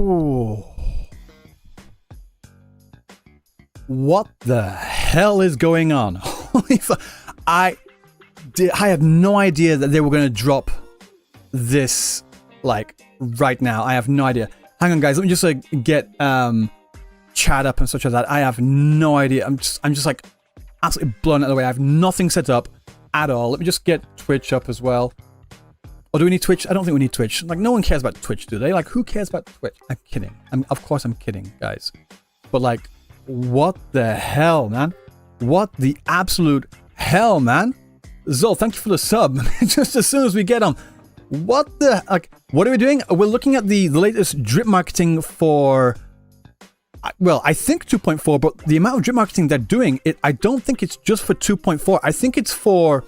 Ooh. What the hell is going on? Holy fuck. I had no idea that they were going to drop this, like, right now. I have no idea. Hang on, guys. Let me just, like, get chat up and such like that. I have no idea. I'm just like, absolutely blown out of the way. I have nothing set up at all. Let me just get Twitch up as well. Or do we need Twitch? I don't think we need Twitch. Like, no one cares about Twitch, do they? Like, who cares about Twitch? I'm kidding. Of course I'm kidding, guys. But, like, what the hell, man? What the absolute hell, man? Zol, thank you for the sub. Just as soon as we get on. What the... Like, what are we doing? We're looking at the latest drip marketing for... Well, I think 2.4, but the amount of drip marketing they're doing, I don't think it's just for 2.4. I think it's for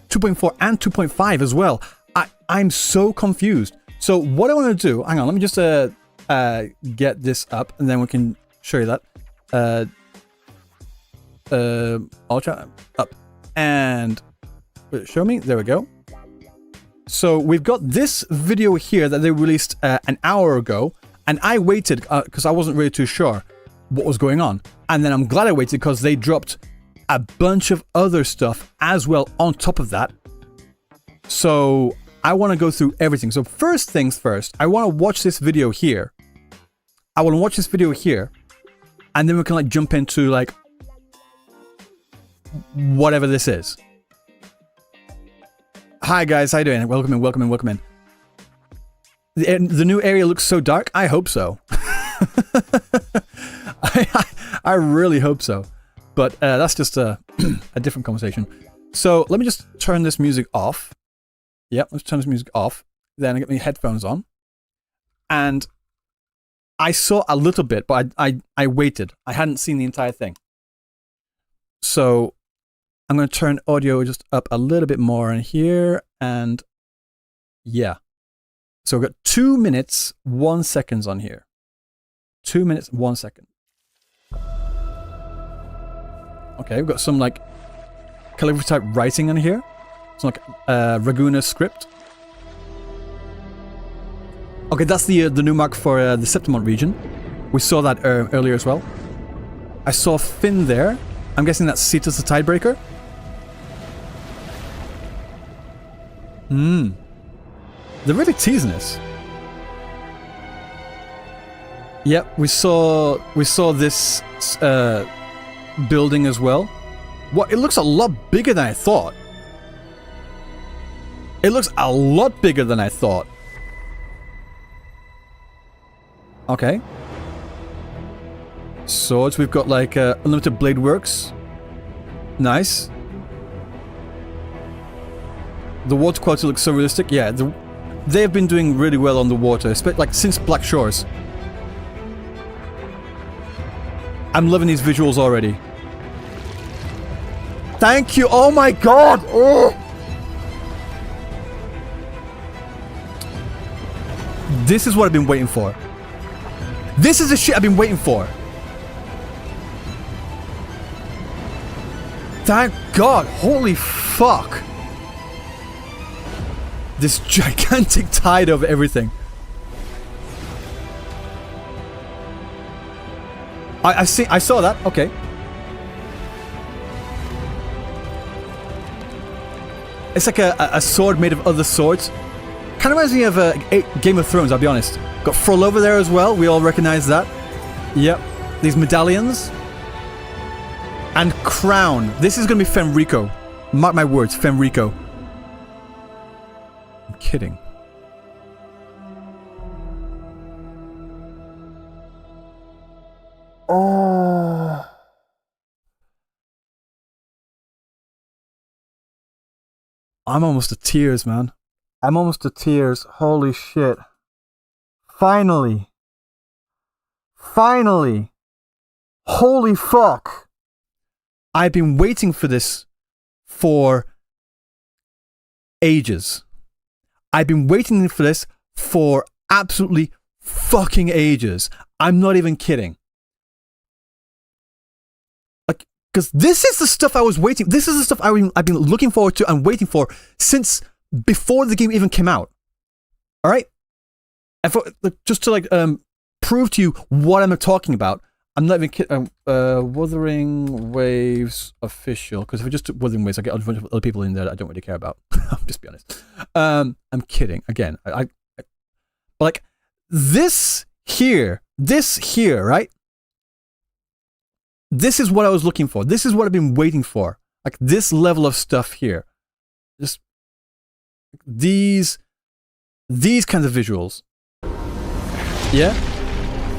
2.4 and 2.5 as well. I'm so confused. So what I want to do... Hang on, let me just get this up, and then we can show you that. Ultra up. And... Show me? There we go. So we've got this video here that they released an hour ago. And I waited because I wasn't really too sure what was going on. And then I'm glad I waited because they dropped a bunch of other stuff as well on top of that. So I want to go through everything. So first things first, I want to watch this video here. I want to watch this video here. And then we can like jump into like whatever this is. Hi guys, how you doing? Welcome in, welcome in, welcome in. The new area looks so dark. I hope so. I really hope so. But that's just a different conversation. So let me just turn this music off. Yep, let's turn this music off. Then I get my headphones on. And I saw a little bit, but I waited. I hadn't seen the entire thing. So I'm going to turn audio just up a little bit more in here. And yeah. So we've got 2 minutes, 1 second on here. 2 minutes, 1 second. Okay, we've got some like calligraphy type writing on here. It's like Raguna script. Okay, that's the new mark for the Septimont region. We saw that earlier as well. I saw Finn there. I'm guessing that's Cetus the Tidebreaker. They're really teasing us. Yep, we saw this building as well. What? It looks a lot bigger than I thought. It looks a lot bigger than I thought. Okay. Swords, we've got like Unlimited Blade Works. Nice. The water quality looks so realistic. Yeah, they've been doing really well on the water, like since Black Shores. I'm loving these visuals already. Thank you. Oh my god. Oh. This is what I've been waiting for. This is the shit I've been waiting for. Thank god. Holy fuck. This gigantic tide of everything. I saw that. Okay. It's like a sword made of other swords. Kind of reminds me of Game of Thrones, I'll be honest. Got Frol over there as well. We all recognize that. Yep. These medallions. And crown. This is going to be Fenrico. Mark my words, Fenrico. I'm kidding. Oh. I'm almost to tears, man. I'm almost to tears. Holy shit. Finally. Finally. Holy fuck. I've been waiting for this for ages. I've been waiting for this for absolutely fucking ages. I'm not even kidding. Like, because this is the stuff I was waiting. This is the stuff I've been looking forward to and waiting for since before the game even came out. All right. And for, just to like prove to you what I'm talking about, I'm not even kidding. Wuthering Waves official. Because if I just took Wuthering Waves, I get a bunch of other people in there that I don't really care about. I'll just be honest. I'm kidding. Again, like this here, right? This is what I was looking for. This is what I've been waiting for. Like this level of stuff here. Just these kinds of visuals. Yeah?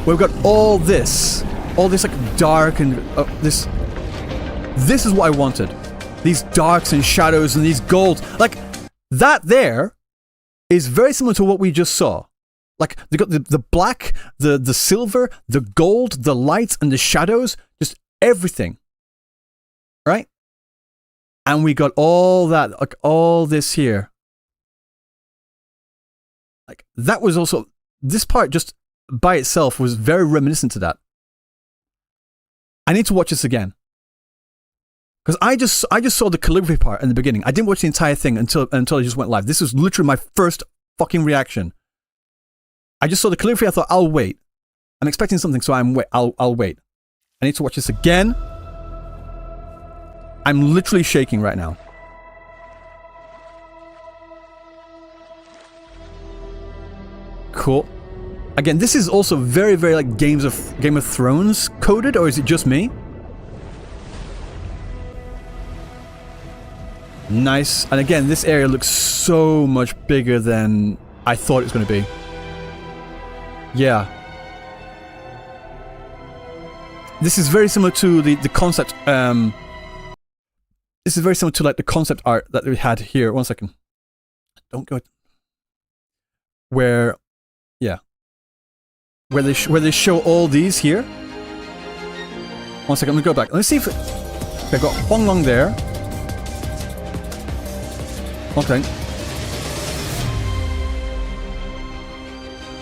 We've got all this like dark and this is what I wanted. These darks and shadows and these golds. Like that there is very similar to what we just saw. Like they got the black, the silver, the gold, the lights and the shadows, just everything. Right? And we got all that, like all this here. Like that was also, this part just by itself was very reminiscent to that. I need to watch this again. Because I just saw the calligraphy part in the beginning. I didn't watch the entire thing until it just went live. This was literally my first fucking reaction. I just saw the calligraphy, I thought, I'll wait. I'm expecting something, so I'll wait. I need to watch this again. I'm literally shaking right now. Cool. Again, this is also very, very like Game of Thrones coded, or is it just me? Nice. And again, this area looks so much bigger than I thought it was going to be. Yeah. This is very similar to the concept. This is very similar to like the concept art that we had here. 1 second. Don't go. Where, yeah. Where they show all these here. 1 second. Let me go back. Let's see if they've got Huang Long there. Okay.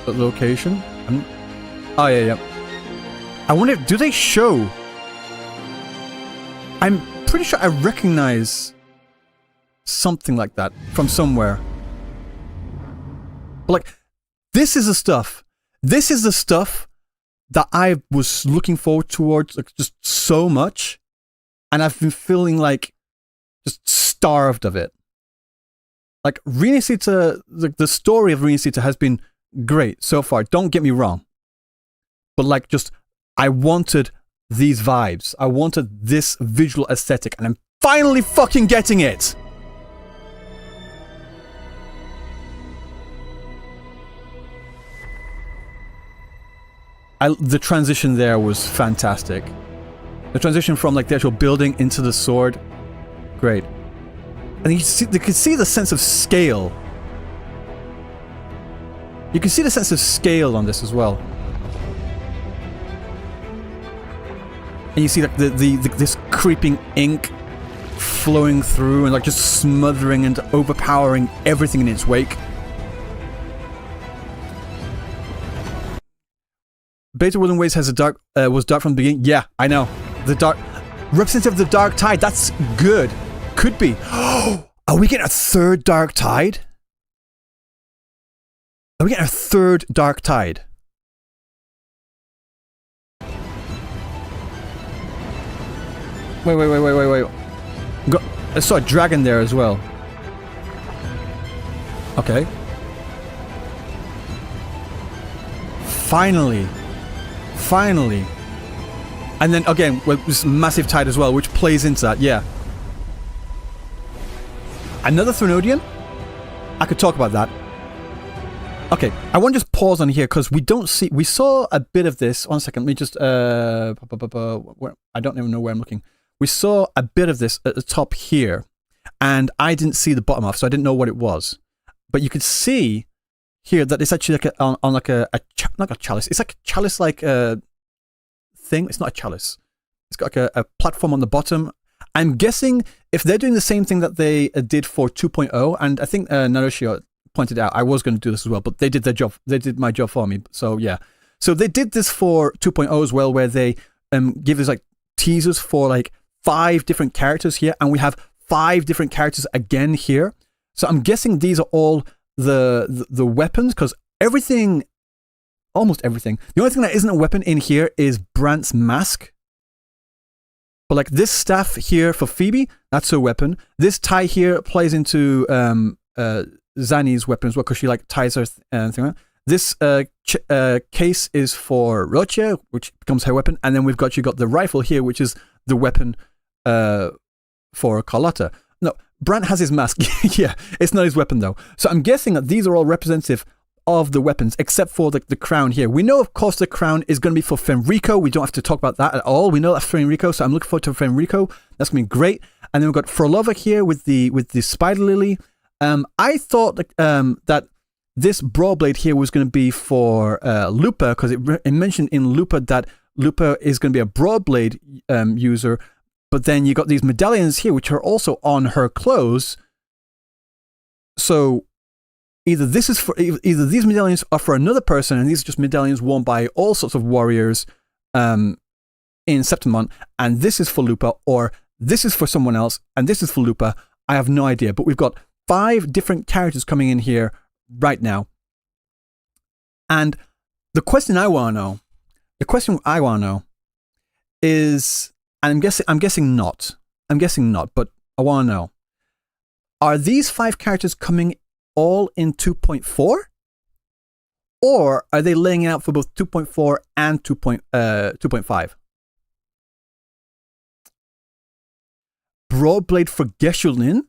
The location. Oh yeah. I wonder, do they show? I'm pretty sure I recognize something like that from somewhere. But like, this is the stuff. This is the stuff that I was looking forward towards, like just so much, and I've been feeling like just starved of it. Like Rinasita, the story of Rinasita has been great so far. Don't get me wrong, but like just I wanted these vibes. I wanted this visual aesthetic, and I'm finally fucking getting it. The transition there was fantastic. The transition from like the actual building into the sword, great. And you can see the sense of scale. You can see the sense of scale on this as well. And you see like this creeping ink flowing through and like just smothering and overpowering everything in its wake. Beta Wuthering Waves has a dark was dark from the beginning. Yeah, I know. The dark representative of the dark tide. That's good. Could be. Are we getting a third dark tide? Are we getting a third dark tide? Wait. I saw a dragon there as well. Okay. Finally. And then again, with this massive tide as well, which plays into that, yeah. Another Threnodian? I could talk about that. Okay, I want to just pause on here because we don't see... We saw a bit of this. 1 second, let me just... I don't even know where I'm looking. We saw a bit of this at the top here, and I didn't see the bottom off, so I didn't know what it was. But you could see here that it's actually like not a chalice. It's like a chalice-like thing. It's not a chalice. It's got like a platform on the bottom. I'm guessing if they're doing the same thing that they did for 2.0, and I think Narushio pointed out I was going to do this as well, but they did their job. They did my job for me. So yeah. So they did this for 2.0 as well, where they give us like teasers for like 5 different characters here, and we have 5 different characters again here. So I'm guessing these are all the weapons, because everything almost everything. The only thing that isn't a weapon in here is Brant's mask. But like this staff here for Phoebe, that's her weapon. This tie here plays into Zani's weapon as well, because she like ties her thing around. This case is for Roche, which becomes her weapon, and then you got the rifle here, which is the weapon for Carlotta. No, Brant has his mask. Yeah, it's not his weapon though. So I'm guessing that these are all representative of the weapons, except for the crown here. We know, of course, the crown is going to be for Fenrico. We don't have to talk about that at all. We know that's Fenrico, so I'm looking forward to Fenrico. That's going to be great. And then we've got Frolova here with the spider lily. I thought that this Brawlblade here was going to be for Lupa, because it mentioned in Lupa that Lupa is going to be a Brawlblade user, but then you got these medallions here, which are also on her clothes. So either these medallions are for another person, and these are just medallions worn by all sorts of warriors in Septimont, and this is for Lupa, or this is for someone else, and this is for Lupa. I have no idea, but we've got 5 different characters coming in here right now. And the question I want to know is, and I'm guessing not, but I want to know, are these 5 characters coming all in 2.4? Or are they laying out for both 2.4 and 2.5? Broadblade for Geshelin?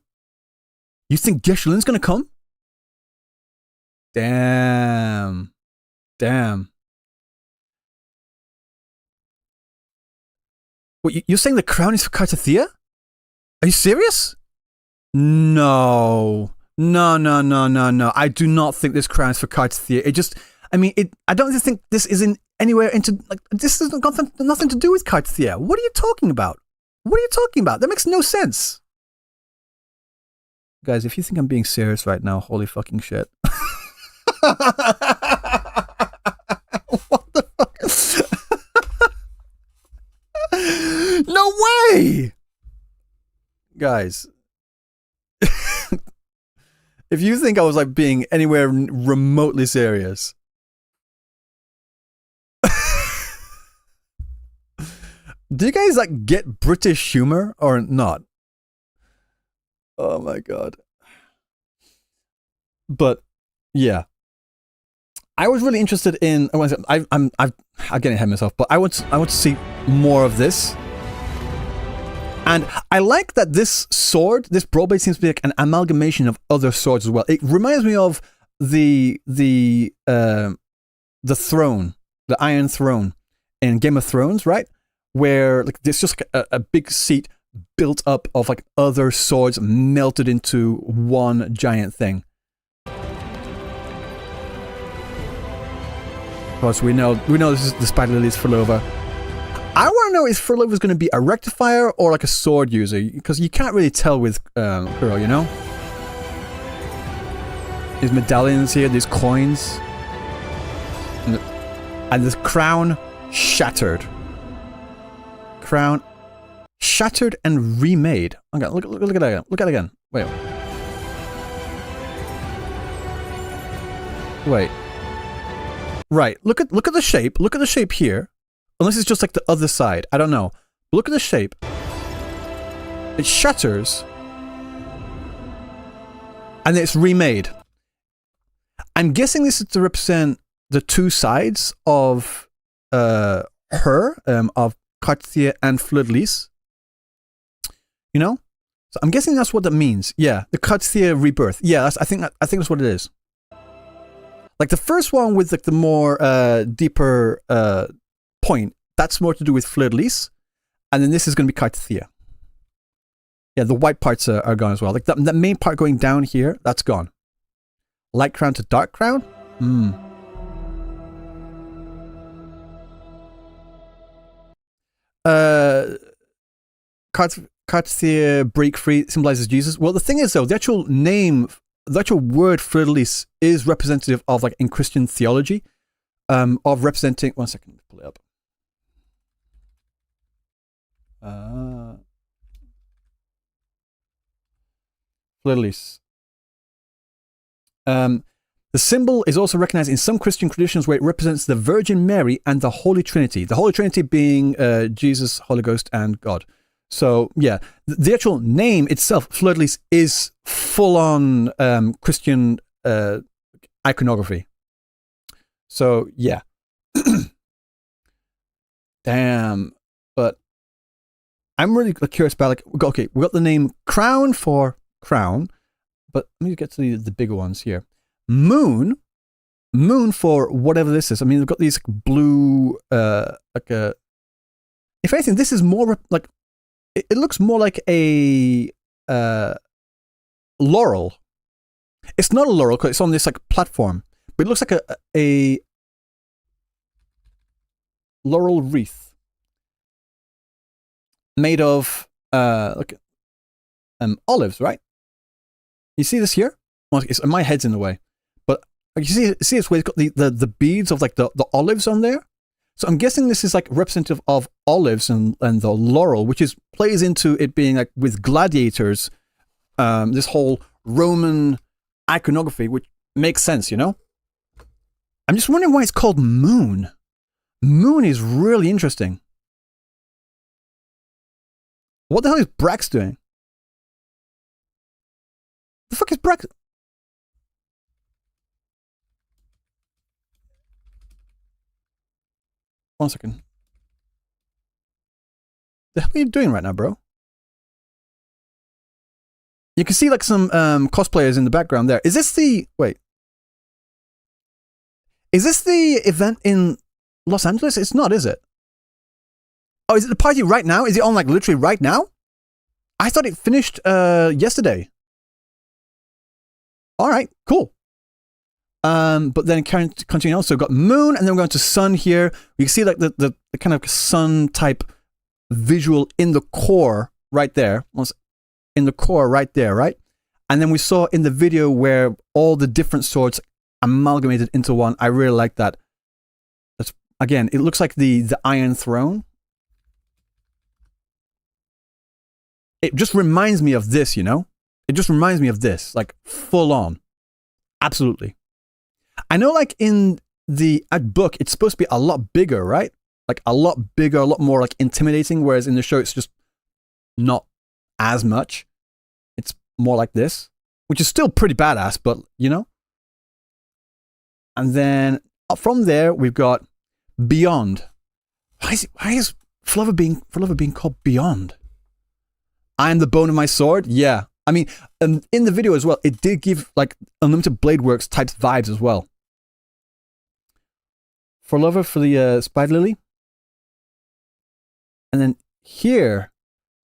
You think Geshelin's going to come? Damn. What, you're saying the crown is for Cartathea? Are you serious? No. I do not think this crown is for Cartathea. I don't think this is in anywhere into, like, this has got nothing to do with Cartathea. What are you talking about? That makes no sense. Guys, if you think I'm being serious right now, holy fucking shit. What the fuck? No way! Guys. If you think I was like being anywhere remotely serious. Do you guys like get British humor or not? Oh my god. But yeah, I was really interested in. I'm getting ahead of myself, but I want to see more of this. And I like that this sword, this Brawlblade, seems to be like an amalgamation of other swords as well. It reminds me of the throne, the Iron Throne in Game of Thrones, right? Where like there's just like a big seat built up of like other swords melted into one giant thing. Of course, we know this is the Spider Lily's Frolova. I want to know if Frolova is going to be a rectifier or like a sword user, because you can't really tell with Kuro, you know? These medallions here, these coins, and this crown shattered. Crown shattered and remade. Okay, look at that again. Look at it again. Wait. Right. Look at the shape. Look at the shape here. Unless it's just like the other side. I don't know. Look at the shape. It shatters. And it's remade. I'm guessing this is to represent the two sides of of Cartathea and Fleur-de-Lis. You know? So I'm guessing that's what that means. Yeah, the Cartathea rebirth. Yeah, I think that's what it is. Like the first one with like the more deeper point, that's more to do with Fleur-de-Lis, and then this is going to be Cartathea. Yeah, the white parts are gone as well. Like that main part going down here, that's gone. Light crown to dark crown? Cartathea break free symbolizes Jesus. Well, the thing is though, the actual word Fleur-de-Lis is representative of like in Christian theology, of representing. 1 second, pull it up. Fleur-de-Lis. The symbol is also recognized in some Christian traditions where it represents the Virgin Mary and the Holy Trinity. The Holy Trinity being Jesus, Holy Ghost, and God. So, yeah, the actual name itself, fleur-de-lis, is full-on Christian iconography. So, yeah. Damn. But I'm really curious about, like, okay, we got the name Crown for crown, but let me get to the bigger ones here. Moon for whatever this is. I mean, we've got these blue, if anything, this is more like, it looks more like a laurel. It's not a laurel because it's on this like platform, but it looks like a laurel wreath made of olives, right? You see this here? Well, my head's in the way, but you see this where it's got the beads of like the olives on there. So I'm guessing this is like representative of olives and the laurel, which plays into it being like with gladiators, this whole Roman iconography, which makes sense, you know? I'm just wondering why it's called moon. Moon is really interesting. What the hell is Brax doing? The fuck is Brax? One second. The hell are you doing right now, bro? You can see like some cosplayers in the background there. Is this the... Wait. Is this the event in Los Angeles? It's not, is it? Oh, is it the party right now? Is it on like literally right now? I thought it finished yesterday. Alright, cool. But then continuing on, so we've got moon, and then we're going to sun here. You can see like the kind of sun type visual in the core right there. In the core right there, right? And then we saw in the video where all the different swords amalgamated into one. I really like that. That's, again, it looks like the Iron Throne. It just reminds me of this, you know? It just reminds me of this, like full on. Absolutely. I know like in the book, it's supposed to be a lot bigger, right? Like a lot bigger, a lot more like intimidating, whereas in the show, it's just not as much. It's more like this, which is still pretty badass, but you know? And then from there, we've got Beyond. Why is Flubber being called Beyond? I am the bone of my sword? Yeah. I mean, in the video as well, it did give like Unlimited Blade Works type vibes as well. For Lover for the Spider Lily. And then here,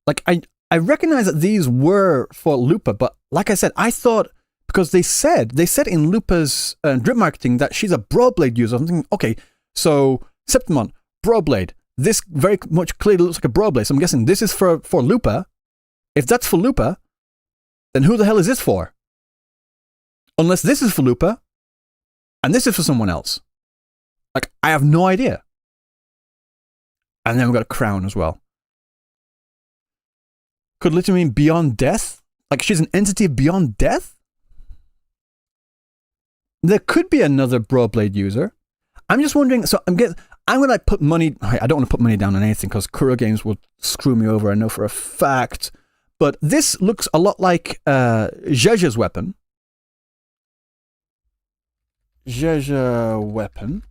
like I recognize that these were for Lupa, but like I said, I thought, because they said in Lupa's drip marketing that she's a Broadblade user. I'm thinking, okay, so Septimon, Broadblade. This very much clearly looks like a Broadblade. So I'm guessing this is for Lupa. If that's for Lupa, then who the hell is this for? Unless this is for Lupa, and this is for someone else. Like, I have no idea. And then we've got a crown as well. Could literally mean beyond death? Like she's an entity of beyond death? There could be another Broadblade user. I'm just wondering, so I'm going to like put money, I don't want to put money down on anything because Kuro Games will screw me over, I know for a fact. But this looks a lot like Zhezha's weapon. Zhezha weapon.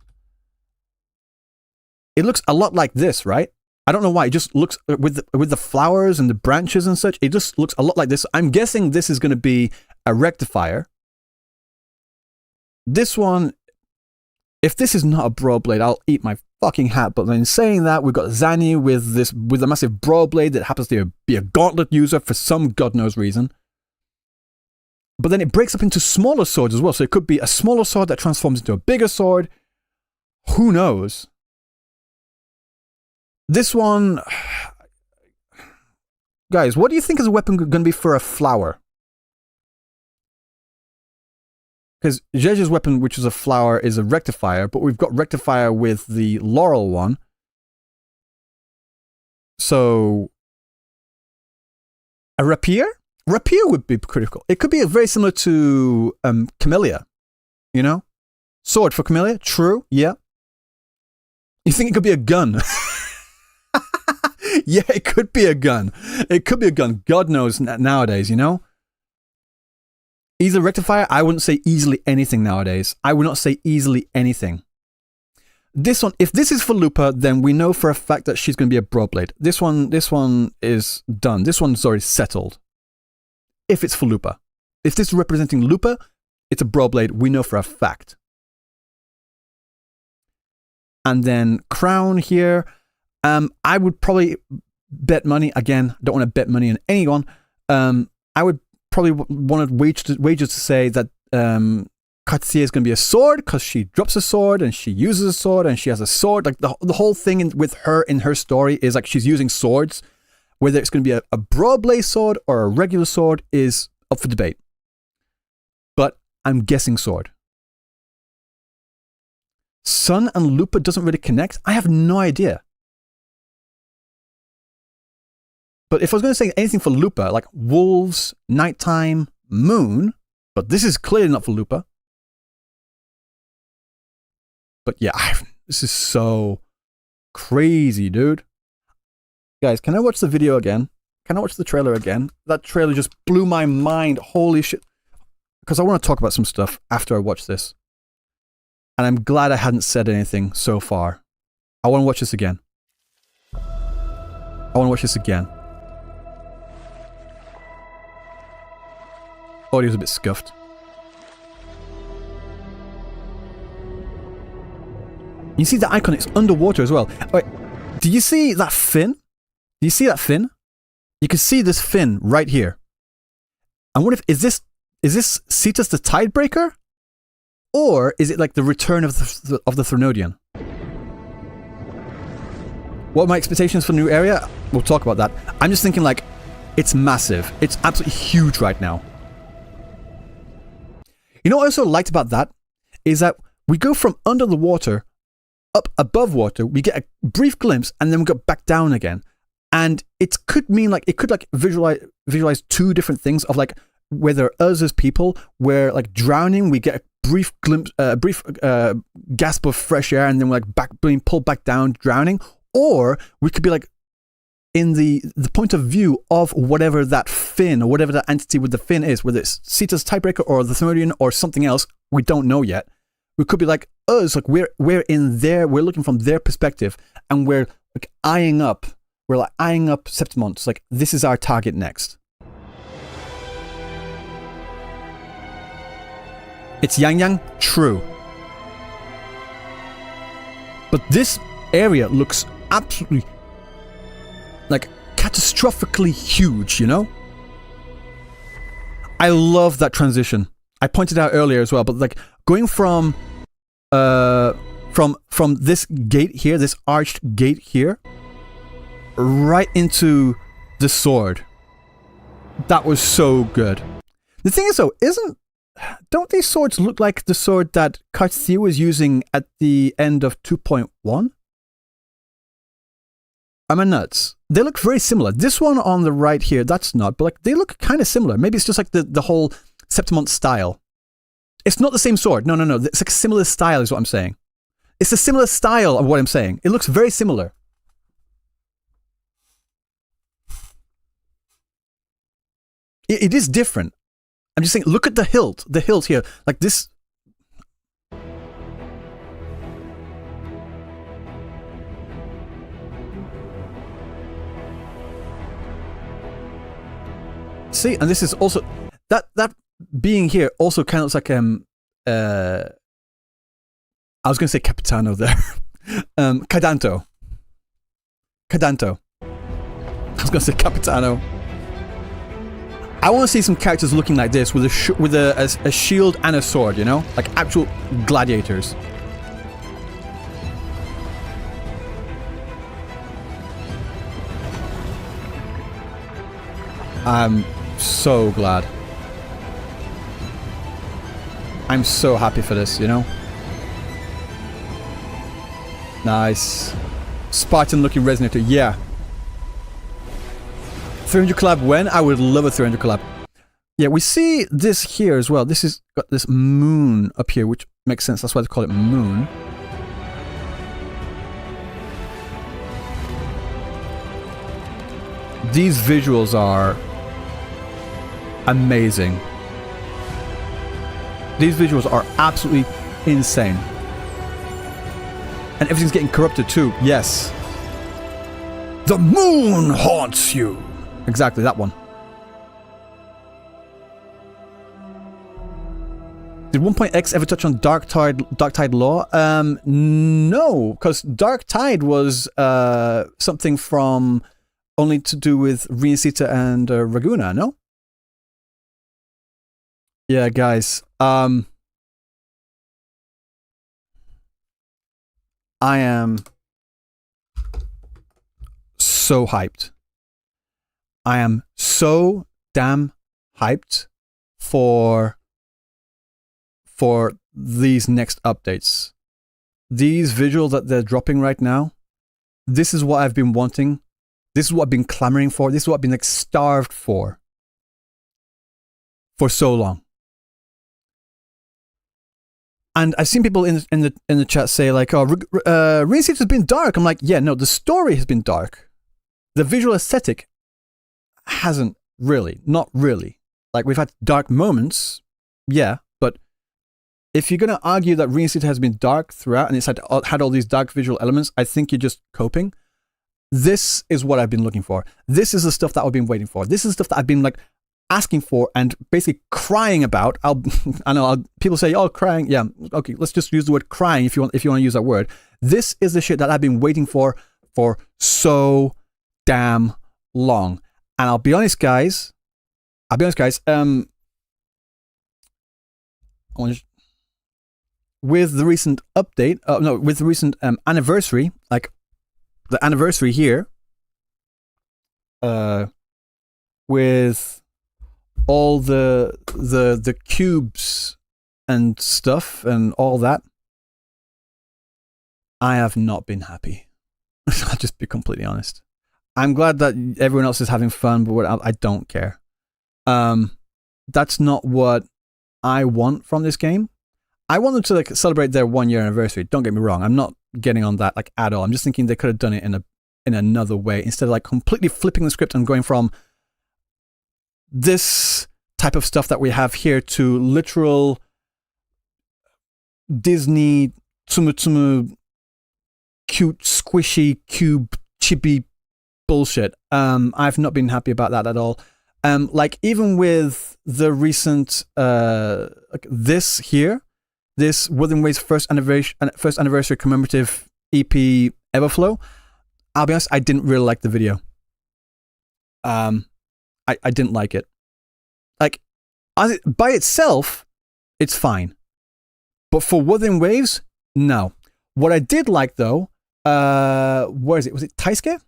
It looks a lot like this, right? I don't know why. It just looks, with the flowers and the branches and such, it just looks a lot like this. I'm guessing this is going to be a rectifier. This one, if this is not a Broadblade, I'll eat my fucking hat. But then saying that, we've got Zanny with a massive Broadblade that happens to be a gauntlet user for some god knows reason. But then it breaks up into smaller swords as well. So it could be a smaller sword that transforms into a bigger sword. Who knows? This one... Guys, what do you think is a weapon going to be for a flower? Because Zhezha's weapon, which is a flower, is a rectifier, but we've got rectifier with the laurel one. So... a rapier? Rapier would be critical. It could be very similar to Camellia. You know? Sword for Camellia? True, yeah. You think it could be a gun? Yeah, it could be a gun. It could be a gun. God knows nowadays, you know? Easily rectifier? I wouldn't say easily anything nowadays. I would not say easily anything. This one, if this is for Lupa, then we know for a fact that she's going to be a Broadblade. This one is done. This one's already settled. If it's for Lupa. If this is representing Lupa, it's a Broadblade. We know for a fact. And then Crown here. I would probably bet money. Again, don't want to bet money on anyone. I would probably want wages to say that Katsuya is going to be a sword because she drops a sword and she uses a sword and she has a sword. Like the whole thing with her in her story is like she's using swords. Whether it's going to be a Broadblade sword or a regular sword is up for debate. But I'm guessing sword. Sun and Lupa doesn't really connect. I have no idea. But if I was going to say anything for Lupa, like wolves, nighttime, moon, but this is clearly not for Lupa. But yeah, this is so crazy, dude. Guys, can I watch the video again? Can I watch the trailer again? That trailer just blew my mind. Holy shit. Because I want to talk about some stuff after I watch this. And I'm glad I hadn't said anything so far. I want to watch this again. I want to watch this again. Audio's a bit scuffed. You see the icon, it's underwater as well. Wait, do you see that fin? Do you see that fin? You can see this fin right here. I wonder if, is this Cetus the Tidebreaker? Or is it like the return of the Threnodian? What are my expectations for the new area? We'll talk about that. I'm just thinking like, it's massive. It's absolutely huge right now. You know what I also liked about that? Is that we go from under the water up above water, we get a brief glimpse, and then we go back down again. And it could mean like, it could like visualize two different things of like, whether us as people, where like drowning, we get a brief glimpse, brief gasp of fresh air, and then we're like being pulled back down, drowning. Or we could be like in the point of view of whatever that fin or whatever that entity with the fin is, whether it's Cetus Tidebreaker or the Threnodian or something else, we don't know yet. We could be like us, like we're in there, we're looking from their perspective, and we're like eyeing up Septimon. It's like, this is our target next. It's Yang Yang? True. But this area looks absolutely like catastrophically huge, you know? I love that transition. I pointed out earlier as well, but like going from this gate here, this arched gate here, right into the sword. That was so good. The thing is though, don't these swords look like the sword that Katsuya was using at the end of 2.1? Am I nuts? They look very similar. This one on the right here, that's not, but like they look kind of similar. Maybe it's just like the whole Septimon style. It's not the same sword. No. It's like a similar style is what I'm saying. It's a similar style of what I'm saying. It looks very similar. It is different. I'm just saying, look at the hilt here. Like this. See, and this is also, that being here also kind of looks like, I was going to say Capitano there. Cadanto. I was going to say Capitano. I want to see some characters looking like this with a shield and a sword, you know? Like actual gladiators. I'm so glad. I'm so happy for this, you know? Nice. Spartan looking resonator, yeah. 300 collab when? I would love a 300 collab. Yeah, we see this here as well. This is got this moon up here, which makes sense. That's why they call it moon. These visuals are amazing. These visuals are absolutely insane. And everything's getting corrupted too. Yes. The moon haunts you. Exactly, that one. Did 1.x ever touch on Dark Tide lore? No, because Dark Tide was something from only to do with Rinsita and Raguna, no? Yeah, guys. I am so hyped. I am so damn hyped for these next updates. These visuals that they're dropping right now, this is what I've been wanting. This is what I've been clamoring for. This is what I've been like starved for so long. And I've seen people in the chat say like, "Oh, Rinsita has been dark." I'm like, "Yeah, no, the story has been dark. The visual aesthetic hasn't really, not really. Like we've had dark moments, yeah, but if you're gonna argue that Rinsita has been dark throughout and it's had all these dark visual elements, I think you're just coping. This is what I've been looking for. This is the stuff that I've been waiting for. This is the stuff that I've been like asking for and basically crying about. I know people say, "Oh, crying." Yeah, okay, let's just use the word crying if you want to use that word. This is the shit that I've been waiting for so damn long. And I'll be honest, guys. With the recent update, with the recent anniversary, like the anniversary here, with all the cubes and stuff and all that, I have not been happy. I'll just be completely honest. I'm glad that everyone else is having fun, but I don't care. That's not what I want from this game. I want them to like celebrate their 1 year anniversary. Don't get me wrong. I'm not getting on that like at all. I'm just thinking they could have done it in another way instead of like completely flipping the script and going from this type of stuff that we have here to literal Disney tsumu cute squishy cube chibi bullshit. I've not been happy about that at all. Like even with the recent like this here, this Wuthering Waves first anniversary commemorative EP Everflow, I'll be honest, I didn't really like the video. I didn't like it. Like by itself, it's fine. But for Wuthering Waves, no. What I did like though, where is it? Was it Taisuke?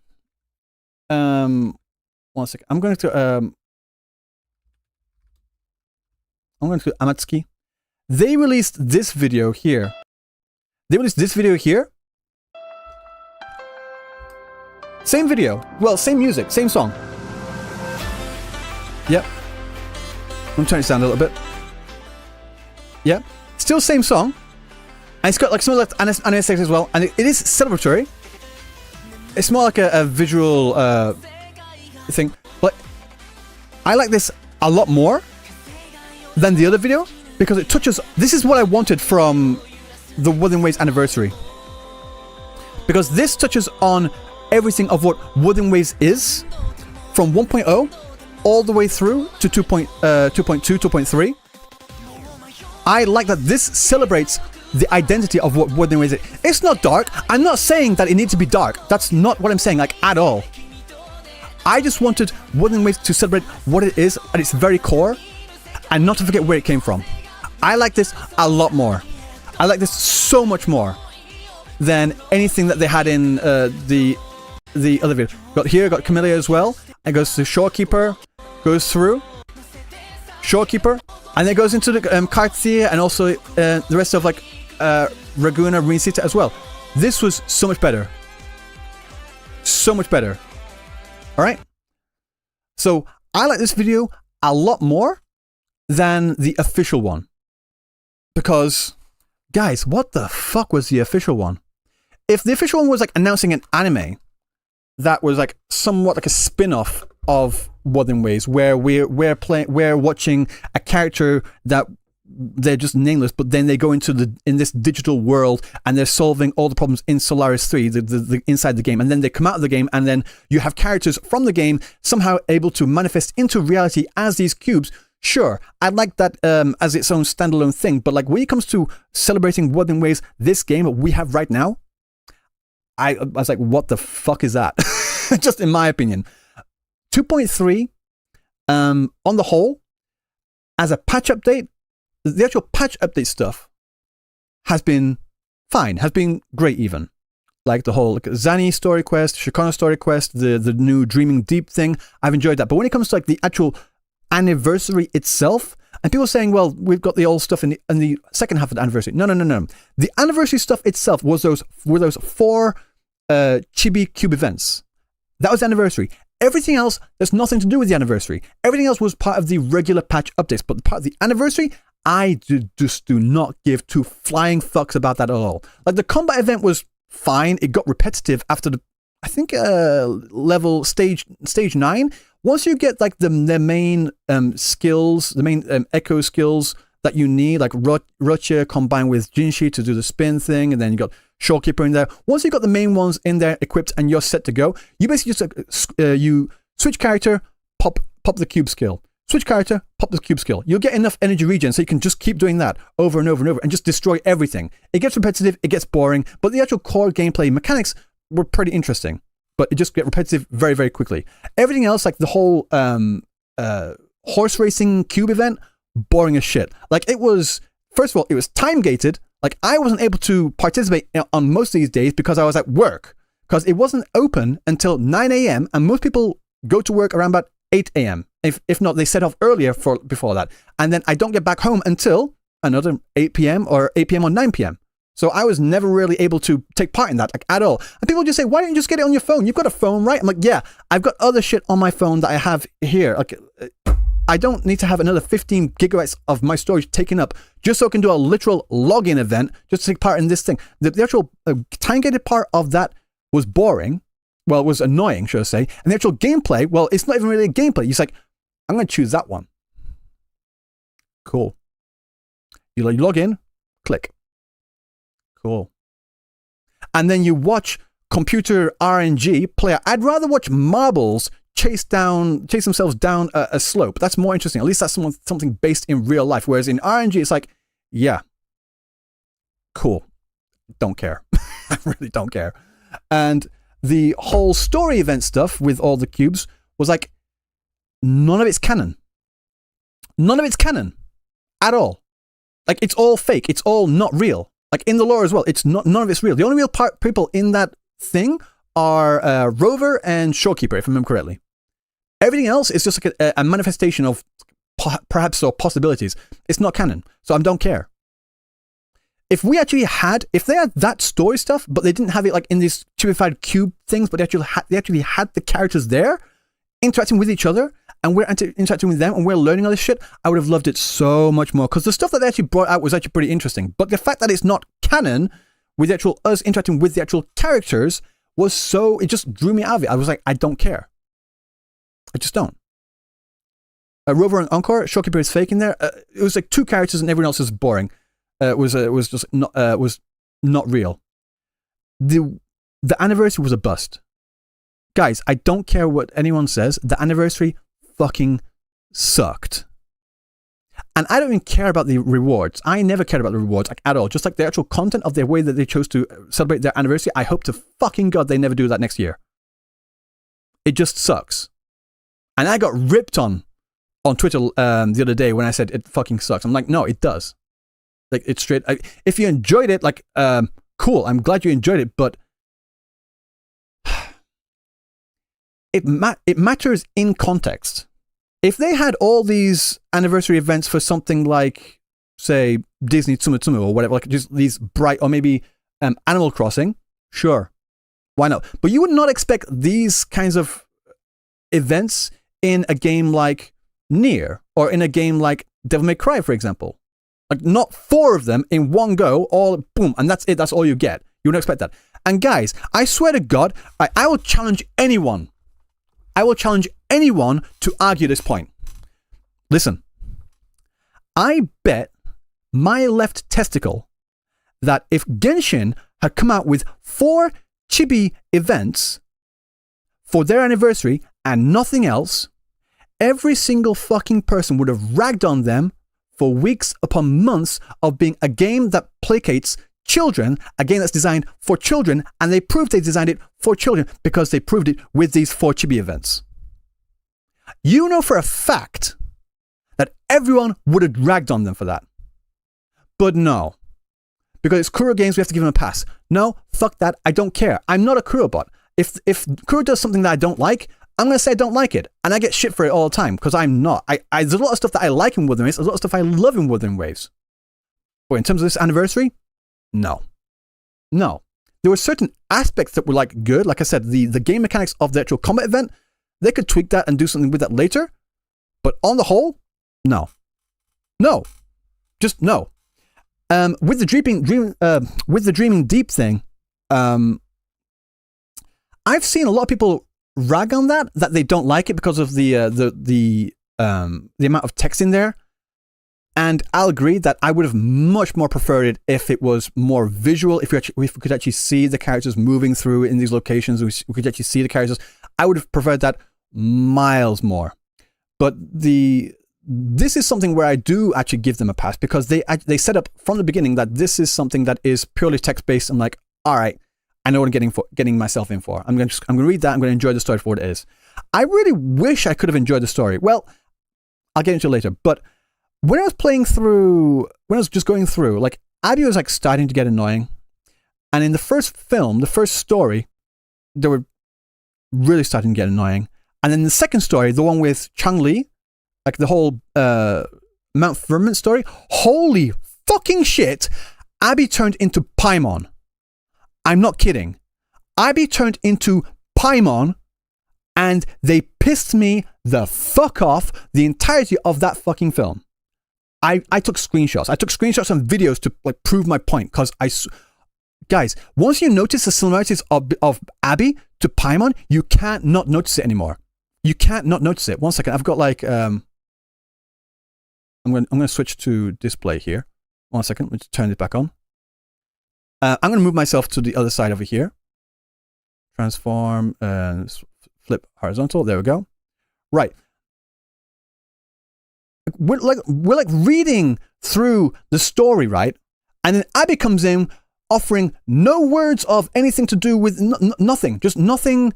1 second. I'm going to Amatsuki. They released this video here. Same video. Well, same music, same song. Yep. I'm turning it down a little bit. Yep. Still same song. And it's got like some like anesthetic as well. And it is celebratory. It's more like a visual thing. But I like this a lot more than the other video because it touches. This is what I wanted from the Wuthering Waves anniversary. Because this touches on everything of what Wuthering Waves is from 1.0 all the way through to 2.2, 2.3. I like that this celebrates the identity of what Wuthering Waves is. It's not dark. I'm not saying that it needs to be dark. That's not what I'm saying, like, at all. I just wanted Wuthering Waves to celebrate what it is at its very core and not to forget where it came from. I like this a lot more. I like this so much more than anything that they had in the other video. Got Camellia as well. It goes to Shorekeeper, goes through Shorekeeper, and then goes into the Cartier and also the rest of like Raguna, Rinsita as well. This was so much better. So much better. Alright? So I like this video a lot more than the official one. because, guys, what the fuck was the official one? If the official one was like announcing an anime that was like somewhat like a spin-off of Wuthering Waves, where we're watching a character that they're just nameless, but then they go into this digital world and they're solving all the problems in Solaris 3, the inside the game, and then they come out of the game, and then you have characters from the game somehow able to manifest into reality as these cubes. Sure, I'd like that as its own standalone thing, but like when it comes to celebrating Wuthering Waves, this game we have right now, I was like, what the fuck is that? Just in my opinion. 2.3, on the whole, as a patch update, the actual patch update stuff has been fine, has been great even. Like the whole Zani story quest, Shikana story quest, the new Dreaming Deep thing, I've enjoyed that. But when it comes to like the actual anniversary itself, and people saying, well, we've got the old stuff in the second half of the anniversary. No. The anniversary stuff itself were those 4 Chibi Cube events. That was the anniversary. Everything else, there's nothing to do with the anniversary. Everything else was part of the regular patch updates. But part of the anniversary, I just do not give 2 flying fucks about that at all. Like the combat event was fine. It got repetitive after I think level stage 9. Once you get like the main skills, the main echo skills that you need, like Rocha combined with Jinshi to do the spin thing, and then you got Shorekeeper in there. Once you got the main ones in there equipped and you're set to go, you basically just you switch character, pop the cube skill. Switch character, pop the cube skill. You'll get enough energy regen so you can just keep doing that over and over and over and just destroy everything. It gets repetitive, it gets boring, but the actual core gameplay mechanics were pretty interesting. But it just get repetitive very, very quickly. Everything else, like the whole horse racing cube event, boring as shit. Like it was, first of all, it was time gated. Like I wasn't able to participate on most of these days because I was at work. Because it wasn't open until 9 a.m. and most people go to work around about 8 a.m. If not, they set off earlier before that. And then I don't get back home until another 8 p.m. or 8 p.m. or 9 p.m. So I was never really able to take part in that, like, at all. And people just say, why don't you just get it on your phone? You've got a phone, right? I'm like, yeah, I've got other shit on my phone that I have here. Like, I don't need to have another 15 gigabytes of my storage taken up just so I can do a literal login event just to take part in this thing. The actual time-gated part of that was boring. Well, it was annoying, should I say. And the actual gameplay, well, it's not even really a gameplay. You're like, I'm going to choose that one. Cool. You log in, click. Cool. And then you watch computer RNG play. I'd rather watch marbles chase themselves down a slope. That's more interesting. At least that's something based in real life. Whereas in RNG, it's like, yeah, cool. Don't care. I really don't care. And the whole story event stuff with all the cubes was like, none of it's canon. None of it's canon at all. Like, it's all fake. It's all not real. Like, in the lore as well, none of it's real. The only real people in that thing are Rover and Shorekeeper, if I remember correctly. Everything else is just like a manifestation of perhaps or possibilities. It's not canon, so I don't care. If they had that story stuff, but they didn't have it like in these typified cube things, but they actually had the characters there interacting with each other, and we're interacting with them, and we're learning all this shit, I would have loved it so much more. Because the stuff that they actually brought out was actually pretty interesting. But the fact that it's not canon, with the actual us interacting with the actual characters, it just drew me out of it. I was like, I don't care. I just don't. Rover and Encore, Shorekeeper is fake in there. It was like 2 characters, and everyone else is boring. Was just not real. The anniversary was a bust. Guys, I don't care what anyone says. The anniversary fucking sucked. And I don't even care about the rewards. I never cared about the rewards, like, at all. Just like the actual content of their way that they chose to celebrate their anniversary. I hope to fucking God they never do that next year. It just sucks. And I got ripped on Twitter the other day when I said it fucking sucks. I'm like, no, it does. Like, it's straight. If you enjoyed it, like, cool. I'm glad you enjoyed it, but it matters in context. If they had all these anniversary events for something like, say, Disney Tsum Tsum or whatever, like just these bright, or maybe Animal Crossing, sure, why not? But you would not expect these kinds of events in a game like Nier, or in a game like Devil May Cry, for example. Like, not 4 of them in one go, all boom, and that's it. That's all you get. You wouldn't expect that. And guys, I swear to God, I will challenge anyone. I will challenge anyone to argue this point. Listen, I bet my left testicle that if Genshin had come out with 4 chibi events for their anniversary and nothing else, every single fucking person would have ragged on them for weeks upon months of being a game that placates children, a game that's designed for children, and they proved they designed it for children because they proved it with these 4 chibi events. You know for a fact that everyone would have ragged on them for that. But no. Because it's Kuro Games, we have to give them a pass. No, fuck that, I don't care. I'm not a Kuro bot. If Kuro does something that I don't like, I'm going to say I don't like it. And I get shit for it all the time, because I'm not. There's a lot of stuff that I like in Wuthering Waves, there's a lot of stuff I love in Wuthering Waves. But in terms of this anniversary, no. No. There were certain aspects that were like good. Like I said, the game mechanics of the actual combat event, they could tweak that and do something with that later. But on the whole, no. No. Just no. With the dreaming deep thing, I've seen a lot of people rag on that they don't like it because of the amount of text in there. And I'll agree that I would have much more preferred it if it was more visual, if we could actually see the characters moving through in these locations, we could actually see the characters. I would have preferred that miles more. But this is something where I do actually give them a pass, because they set up from the beginning that this is something that is purely text-based. I'm like, all right, I know what I'm getting myself in for. I'm going to read that. I'm going to enjoy the story for what it is. I really wish I could have enjoyed the story. Well, I'll get into it later. But when I was just going through, like, Abby was like starting to get annoying. And in the first film, the first story, they were really starting to get annoying. And then the second story, the one with Chang-Li, like the whole Mount Firmament story, holy fucking shit, Abby turned into Paimon. I'm not kidding. Abby turned into Paimon, and they pissed me the fuck off the entirety of that fucking film. I took screenshots. I took screenshots and videos to like prove my point, because guys, once you notice the similarities of Abby to Paimon, you can't not notice it anymore. You can't not notice it. One second, I've got like I'm going to switch to display here. One second, let's turn it back on. I'm going to move myself to the other side over here. Transform and flip horizontal. There we go. Right. We're like reading through the story, right? And then Abby comes in offering no words of anything to do with nothing. Just nothing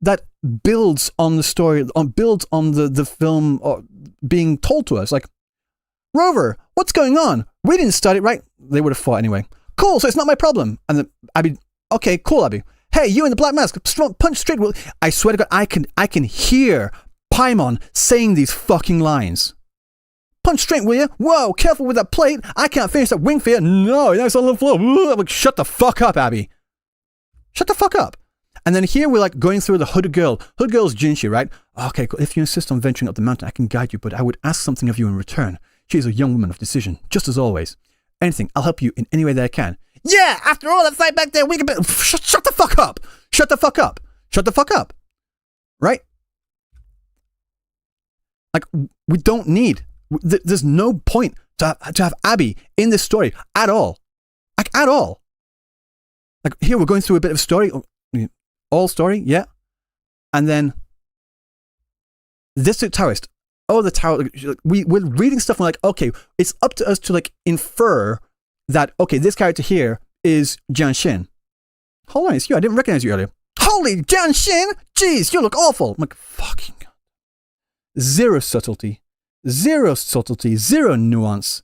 that builds on the story, builds on the film being told to us. Like, Rover, what's going on? We didn't start it, right? They would have fought anyway. Cool, so it's not my problem. And then Abby, okay, cool, Abby. Hey, you in the black mask, punch straight. I swear to God, I can hear Paimon saying these fucking lines. Punch straight, will you? Whoa, careful with that plate. I can't finish that wing fear. No, it's on the floor. Like, shut the fuck up, Abby. Shut the fuck up. And then here we're like going through the hooded girl. Hooded girl's Jinshi, right? Okay, cool. If you insist on venturing up the mountain, I can guide you, but I would ask something of you in return. She is a young woman of decision, just as always. Anything, I'll help you in any way that I can. Yeah, after all that fight back there, we can be... Shut the fuck up. Shut the fuck up. Shut the fuck up. Right? Like, we don't need... There's no point to have Abby in this story at all. Like, at all. Like, here we're going through a bit of story. All story, yeah. And then... This Taoist. Oh, the tower. We're reading stuff and we're like, okay, it's up to us to like infer that, okay, this character here is Jian Xin. Hold on, it's you. I didn't recognize you earlier. Holy Jian Xin! Jeez, you look awful. I'm like, fucking God. Zero subtlety. Zero subtlety. Zero nuance.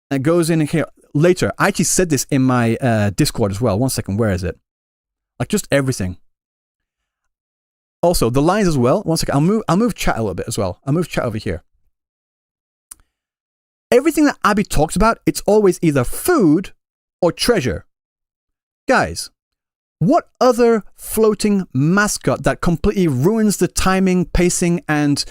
And it goes in here later. I actually said this in my Discord as well. One second, where is it? Like, just everything. Also, the lines as well. One second, I'll move chat a little bit as well. I'll move chat over here. Everything that Abby talks about, it's always either food or treasure. Guys, what other floating mascot that completely ruins the timing, pacing, and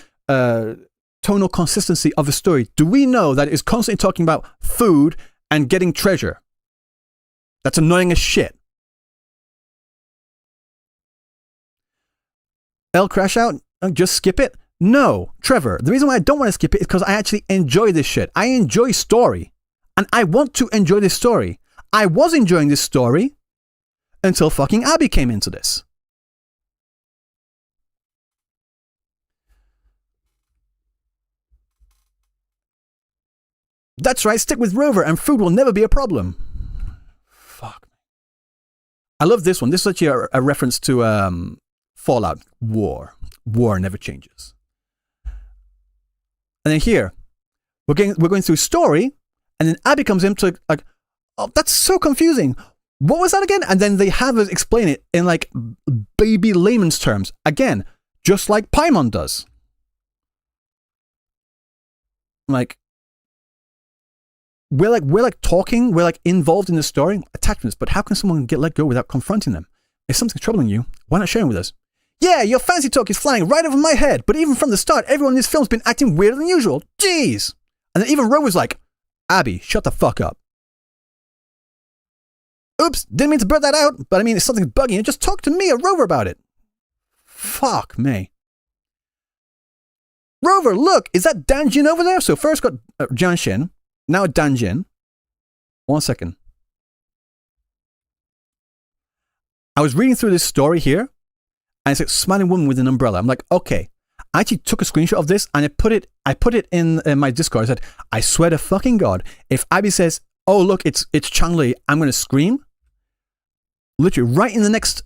tonal consistency of the story, do we know that it is constantly talking about food and getting treasure? That's annoying as shit. L crash out? Just skip it? No, Trevor, the reason why I don't want to skip it is because I actually enjoy this shit. I enjoy story. And I want to enjoy this story. I was enjoying this story until fucking Abby came into this. That's right, stick with Rover and food will never be a problem. Fuck. I love this one. This is actually a reference to Fallout. War. War never changes. And then here, we're going through story, and then Abby comes in to like, oh, that's so confusing. What was that again? And then they have us explain it in like baby layman's terms. Again, just like Paimon does. Like, we're like talking, we're like involved in the story, attachments, but how can someone get let go without confronting them? If something's troubling you, why not share it with us? Yeah, your fancy talk is flying right over my head, but even from the start, everyone in this film's been acting weirder than usual. Jeez! And then even Rover's like, Abby, shut the fuck up. Oops, didn't mean to blurt that out, but I mean, if something's bugging you, just talk to me or Rover about it. Fuck me. Rover, look, is that Danjin over there? So first got Janshin, now Danjin. 1 second. I was reading through this story here, and it's a smiling woman with an umbrella. I'm like, okay. I actually took a screenshot of this and I put it in my Discord. I said, I swear to fucking God, if Abby says, oh look, it's Chang-Li, I'm gonna scream. Literally, right in the next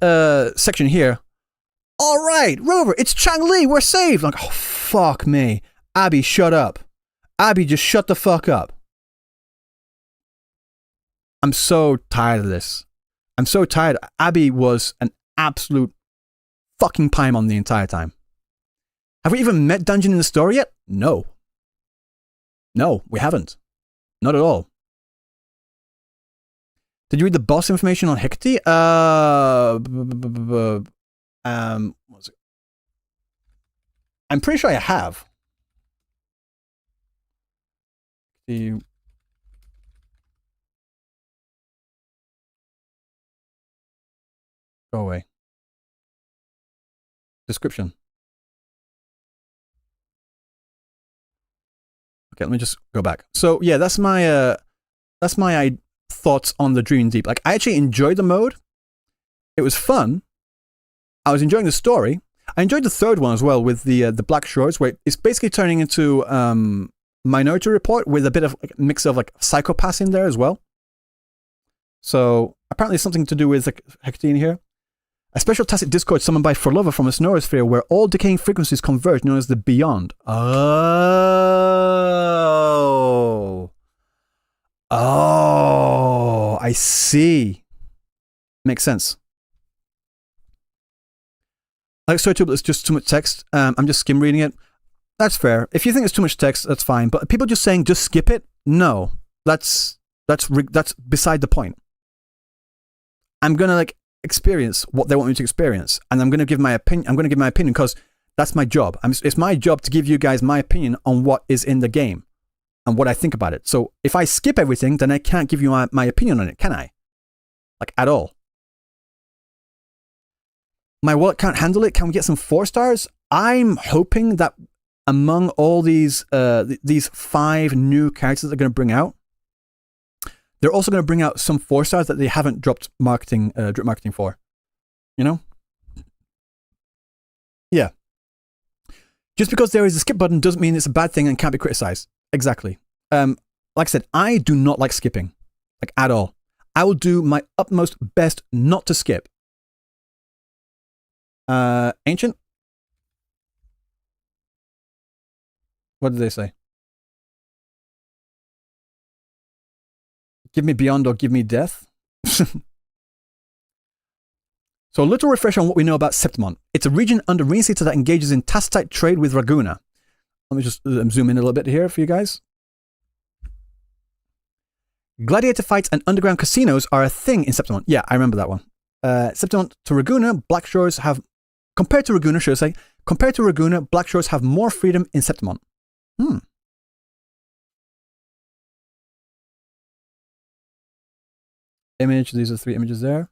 section here. All right, Rover, it's Chang-Li, we're saved. I'm like, oh fuck me, Abby, shut up. Abby, just shut the fuck up. I'm so tired of this. I'm so tired. Abby was an absolute fucking Paimon the entire time. Have we even met Dungeon in the story yet? No. No, we haven't. Not at all. Did you read the boss information on Hecate? What's it? I'm pretty sure I have. Go away. Description. Okay, let me just go back. So yeah, that's my thoughts on the Dream Deep. Like, I actually enjoyed the mode. It was fun. I was enjoying the story. I enjoyed the third one as well with the Black Shores, where it's basically turning into Minority Report with a bit of like, mix of like Psychopaths in there as well. So apparently something to do with like, Hecate in here. A special tacit discord summoned by Forlova from a sonorosphere where all decaying frequencies converge, known as the Beyond. Oh, I see. Makes sense. Like, sorry, but it's just too much text. I'm just skim reading it. That's fair. If you think it's too much text, that's fine. But people just saying just skip it, no, that's beside the point. I'm gonna like experience what they want me to experience, and I'm going to give my opinion. I'm going to give my opinion because that's my job. It's my job to give you guys my opinion on what is in the game and what I think about it. So if I skip everything, then I can't give you my opinion on it, can I? Like, at all. My wallet can't handle it. Can we get some 4 stars? I'm hoping that among all these 5 new characters they're going to bring out, they're also going to bring out some 4 stars that they haven't dropped marketing, drip marketing for. You know? Yeah. Just because there is a skip button doesn't mean it's a bad thing and can't be criticized. Exactly. Like I said, I do not like skipping. Like, at all. I will do my utmost best not to skip. Ancient? What did they say? Give me Beyond or give me Death. So a little refresh on what we know about Septimon. It's a region under Reinstator that engages in tacit trade with Raguna. Let me just zoom in a little bit here for you guys. Gladiator fights and underground casinos are a thing in Septimon. Yeah, I remember that one. Septimon to Raguna, Black Shores have... Compared to Raguna, Black Shores have more freedom in Septimon. Hmm. Image, these are 3 images there.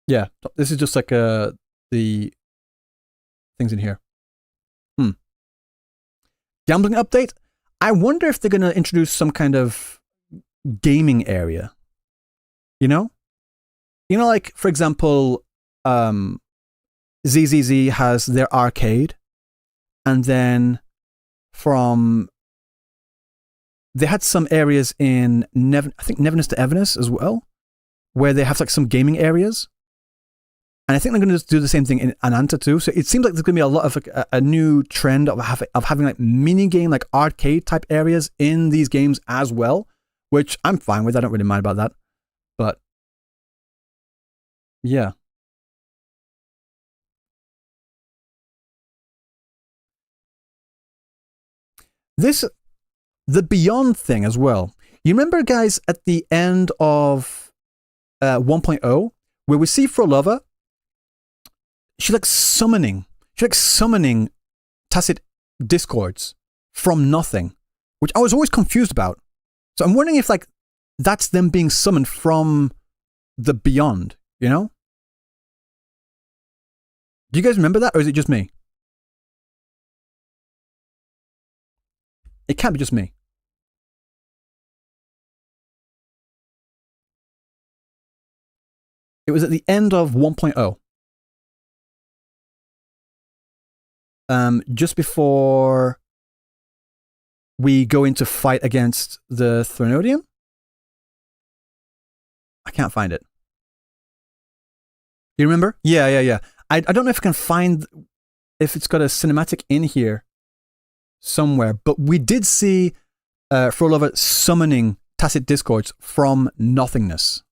Yeah, this is just like the things in here. Gambling update? I wonder if they're going to introduce some kind of gaming area. You know? You know, like, for example, ZZZ has their arcade, and then they had some areas in I think Neverness to Everness as well, where they have like some gaming areas. And I think they're going to do the same thing in Ananta too. So it seems like there's going to be a lot of like a new trend of having like mini game, like arcade type areas in these games as well, which I'm fine with. I don't really mind about that. But yeah. The Beyond thing as well. You remember, guys, at the end of 1.0, where we see Frolova, she's like summoning tacit discords from nothing, which I was always confused about. So I'm wondering if like that's them being summoned from the Beyond, you know? Do you guys remember that, or is it just me? It can't be just me. It was at the end of 1.0. Just before we go into fight against the Threnodium. I can't find it. You remember? Yeah. I don't know if I can find if it's got a cinematic in here somewhere, but we did see Frolova summoning tacit discords from nothingness.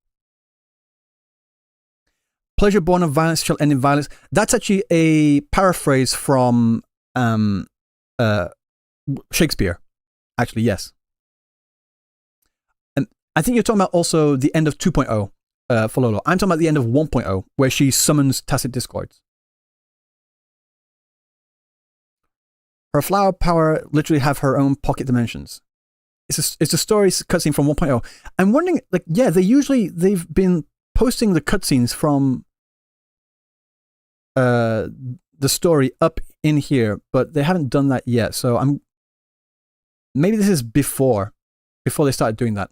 Pleasure born of violence shall end in violence. That's actually a paraphrase from Shakespeare. Actually, yes. And I think you're talking about also the end of 2.0 for Lolo. I'm talking about the end of 1.0, where she summons tacit discords. Her flower power literally have her own pocket dimensions. It's a story cutscene from 1.0. I'm wondering, like, yeah, they've been posting the cutscenes from the story up in here, but they haven't done that yet. So maybe this is before they started doing that.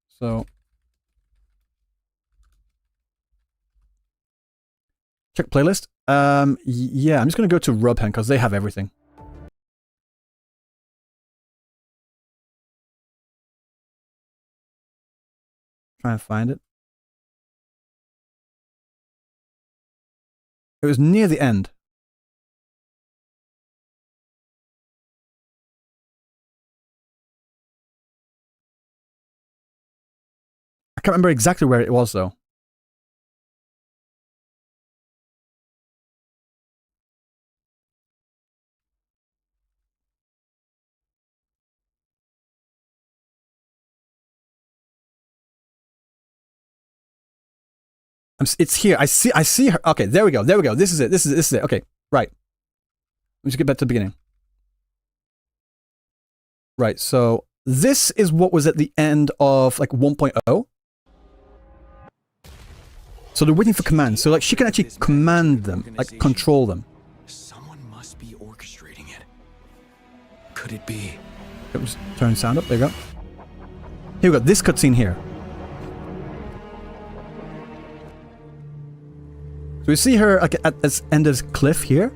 So check playlist. Yeah, I'm just gonna go to Rubhen because they have everything. Try and find it. It was near the end. I can't remember exactly where it was though. It's here. I see her. Okay, there we go. This is it. Okay, right. Let's get back to the beginning. Right, so this is what was at the end of like 1.0. So they're waiting for commands. So like she can actually command them, like control them. Someone must be orchestrating it. Could it be? It was turn sound up. There you go. Here we go. This cutscene here. So we see her like at this end of this cliff here,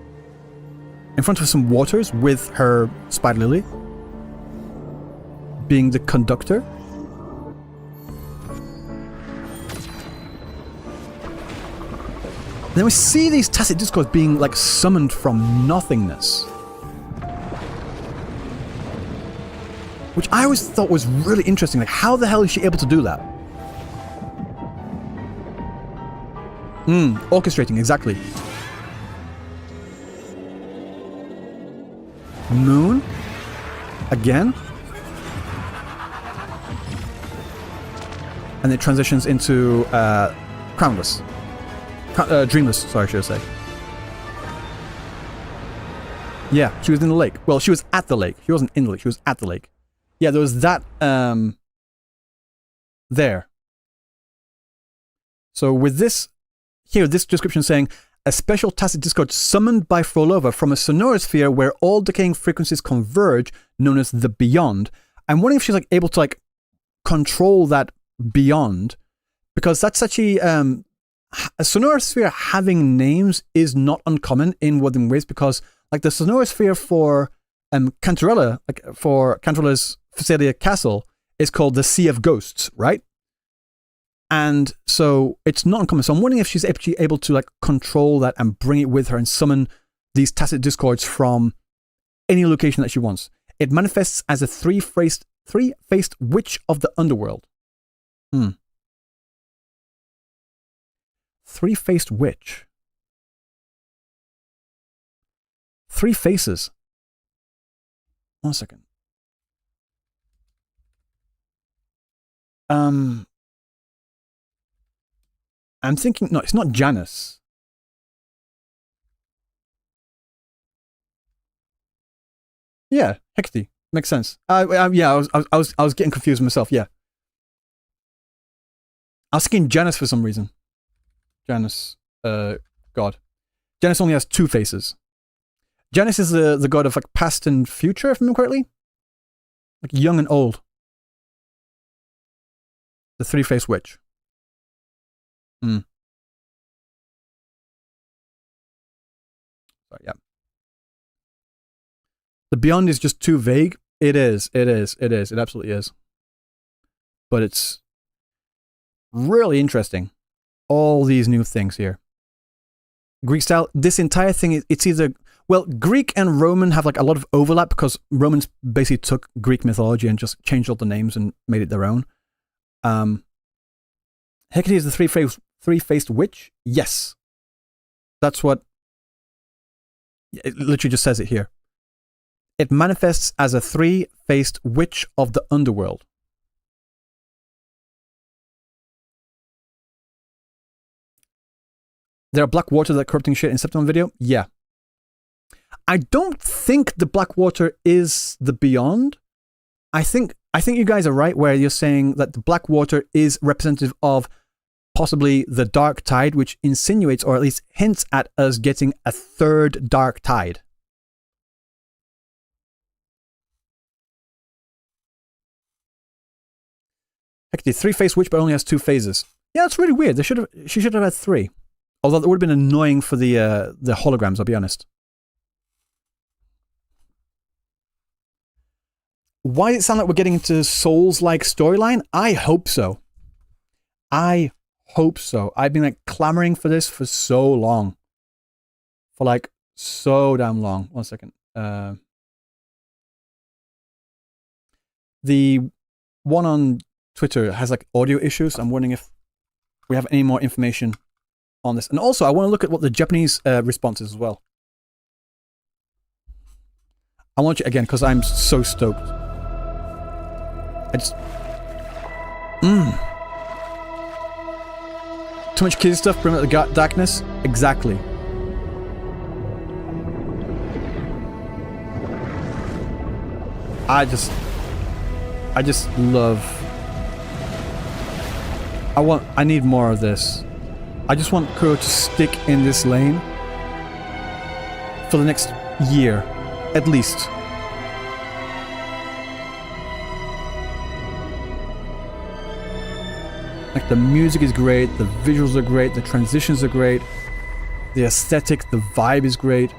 in front of some waters with her spider lily being the conductor. Then we see these tacit discords being like summoned from nothingness, which I always thought was really interesting. Like, how the hell is she able to do that? Orchestrating, exactly. Moon again, and it transitions into Crownless. Dreamless, sorry, should I say. Yeah, she was in the lake. Well, she was at the lake. She wasn't in the lake, she was at the lake. Yeah, there was that, there. So with this, here, this description saying, a special tacit discord summoned by Frolova from a sonorosphere where all decaying frequencies converge, known as the Beyond. I'm wondering if she's like able to like control that Beyond, because that's actually, a sonorosphere having names is not uncommon in Wuthering Waves, because like the sonorosphere for Cantarella, like for Cantarella's Phacelia Castle, is called the Sea of Ghosts, right? And so it's not uncommon. So I'm wondering if she's actually able to like control that and bring it with her and summon these tacit discords from any location that she wants. It manifests as a three-faced witch of the underworld. Three-faced witch. 3 faces. 1 second. I'm thinking, no, it's not Janus. Yeah, Hecate. Makes sense. Yeah, I was getting confused myself, yeah. I was thinking Janus for some reason. Janus, God. Janus only has 2 faces. Janus is the god of like past and future, if I remember correctly. Like young and old. The 3-faced witch. Sorry, yeah. The Beyond is just too vague. It is. It absolutely is. But it's really interesting. All these new things here. Greek style, this entire thing, it's either, well, Greek and Roman have like a lot of overlap because Romans basically took Greek mythology and just changed all the names and made it their own. Hecate is the three-faced witch? Yes. That's what, it literally just says it here. It manifests as a 3-faced witch of the underworld. There are black water that corrupting shit in Septimum video? Yeah. I don't think the black water is the Beyond. I think you guys are right where you're saying that the black water is representative of possibly the dark tide, which insinuates or at least hints at us getting a 3rd dark tide. Hecate, 3-faced witch but only has 2 phases. Yeah, that's really weird. She should have had 3. Although that would have been annoying for the holograms, I'll be honest. Why does it sound like we're getting into Souls-like storyline? I hope so. I hope so. I've been like clamoring for this for so long. For like so damn long. 1 second. The one on Twitter has like audio issues. I'm wondering if we have any more information on this. And also, I want to look at what the Japanese response is as well. I want you again because I'm so stoked. I just... Too much kiddie stuff, bring out the darkness? Exactly. I just love... I need more of this. I just want Kuro to stick in this lane for the next year, at least. Like the music is great, the visuals are great, the transitions are great, the aesthetic, the vibe is great.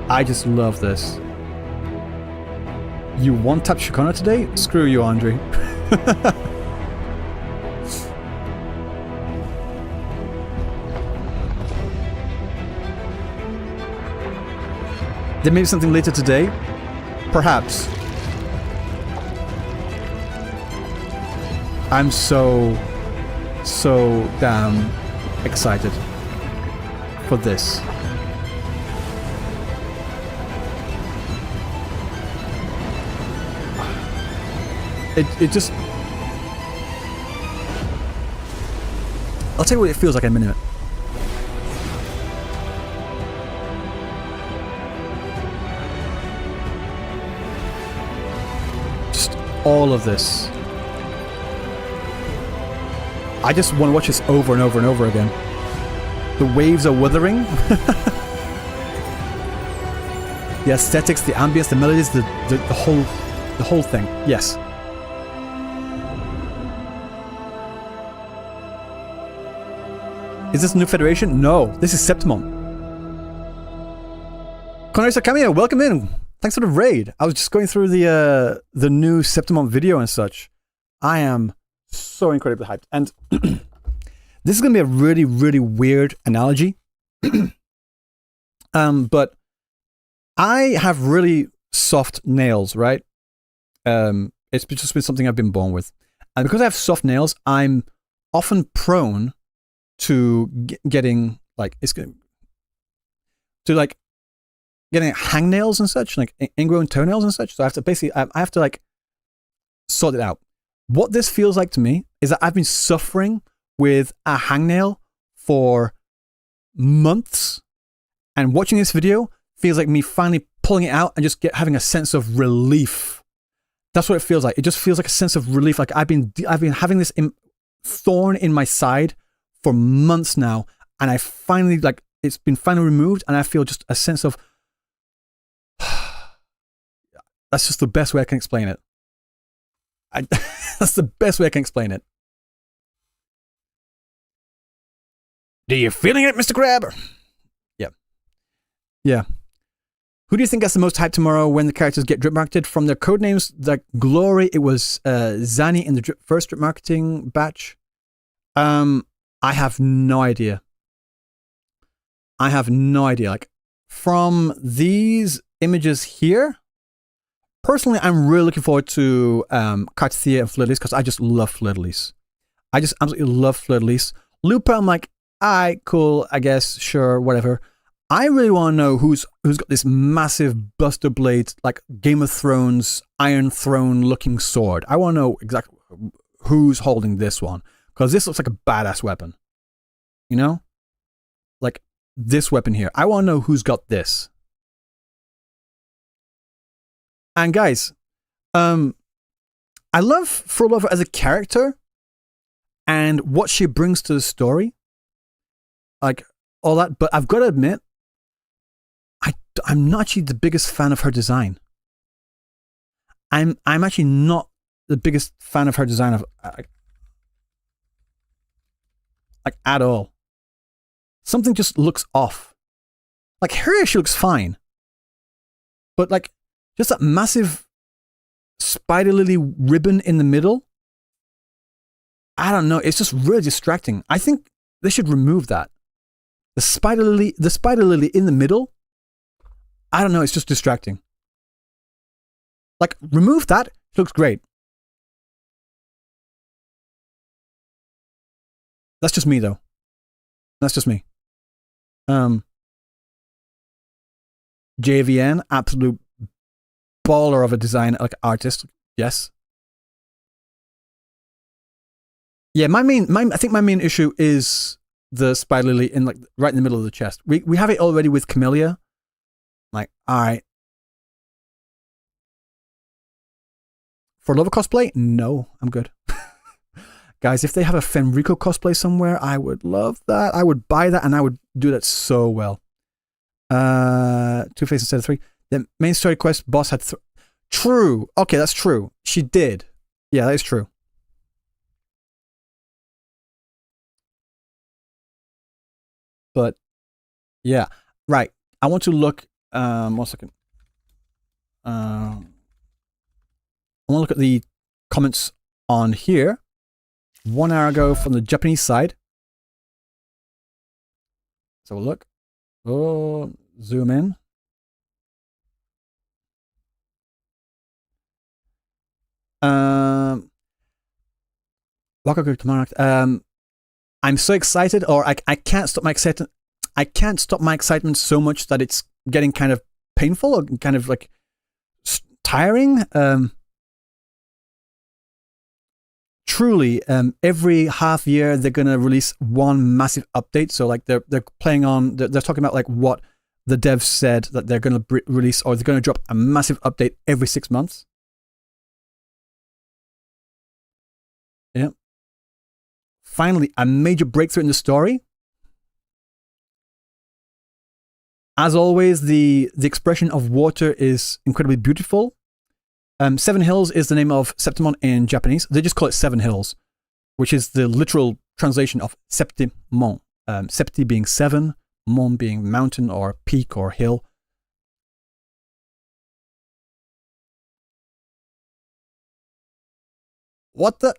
I just love this. You one-tap Shikona today? Screw you, Andre. There may be something later today. Perhaps. I'm so damn excited for this. It just... I'll tell you what it feels like in a minute. Just all of this. I just want to watch this over and over and over again. The waves are wuthering. The aesthetics, the ambience, the melodies, the whole thing. Yes. Is this New Federation? No, this is Septimon. Conrad Cameo, welcome in. Thanks for the raid. I was just going through the new Septimon video and such. I am so incredibly hyped. And this is going to be a really, really weird analogy. But I have really soft nails, right? It's just been something I've been born with. And because I have soft nails, I'm often prone to getting like getting hangnails and such, like ingrown toenails and such. So I have to basically I have to like sort it out. What this feels like to me is that I've been suffering with a hangnail for months, and watching this video feels like me finally pulling it out and just having a sense of relief. That's what it feels like. It just feels like a sense of relief. Like I've been having this thorn in my side for months now, and I finally, like, it's been finally removed, and I feel just a sense of that's just the best way I can explain it. That's the best way I can explain it. Do you feeling it, Mr. Crab? Yeah. Yeah. Who do you think gets the most hype tomorrow when the characters get drip marketed? From their code names, like Glory, it was Zani in the first drip marketing batch. I have no idea. I have no idea. Like, from these images here, personally, I'm really looking forward to Cartithia and Fleur-de-Lis because I just love Fleur-de-Lis. I just absolutely love Fleur-de-Lis. Lupa, I'm like, alright, cool, I guess, sure, whatever. I really want to know who's got this massive Buster Blade, like Game of Thrones, Iron Throne looking sword. I want to know exactly who's holding this one. Because this looks like a badass weapon. You know? Like this weapon here. I want to know who's got this. And guys, I love Frolova as a character and what she brings to the story. Like all that. But I've got to admit, I'm not actually the biggest fan of her design. I'm actually not the biggest fan of her design of like at all. Something just looks off. Like here she looks fine. But like just that massive spider lily ribbon in the middle. I don't know, it's just really distracting. I think they should remove that. The spider lily in the middle. I don't know, it's just distracting. Like remove that, it looks great. That's just me, though. That's just me. JVN, absolute baller of a design, like artist. Yes. Yeah, I think my main issue is the spider lily in like right in the middle of the chest. We have it already with Camellia. Like, all right. For Lover cosplay, no, I'm good. Guys, if they have a Fenrico cosplay somewhere, I would love that. I would buy that and I would do that so well. 2 faces instead of 3. The main story quest boss had true. Okay, that's true. She did. Yeah, that is true. But yeah, right. I want to look 1 second. I want to look at the comments on here. 1 hour ago from the Japanese side. So we'll look. Oh, zoom in. I'm so excited, or I can't stop my excitement. I can't stop my excitement so much that it's getting kind of painful or kind of like truly every half year they're going to release one massive update. So like they're playing on, they're talking about like what the devs said that they're going to release, or they're going to drop a massive update every 6 months. Yeah. Finally, a major breakthrough in the story. As always, the expression of water is incredibly beautiful. Seven Hills is the name of Septimon in Japanese. They just call it Seven Hills, which is the literal translation of Septimon. Septi being seven, mon being mountain or peak or hill. What the?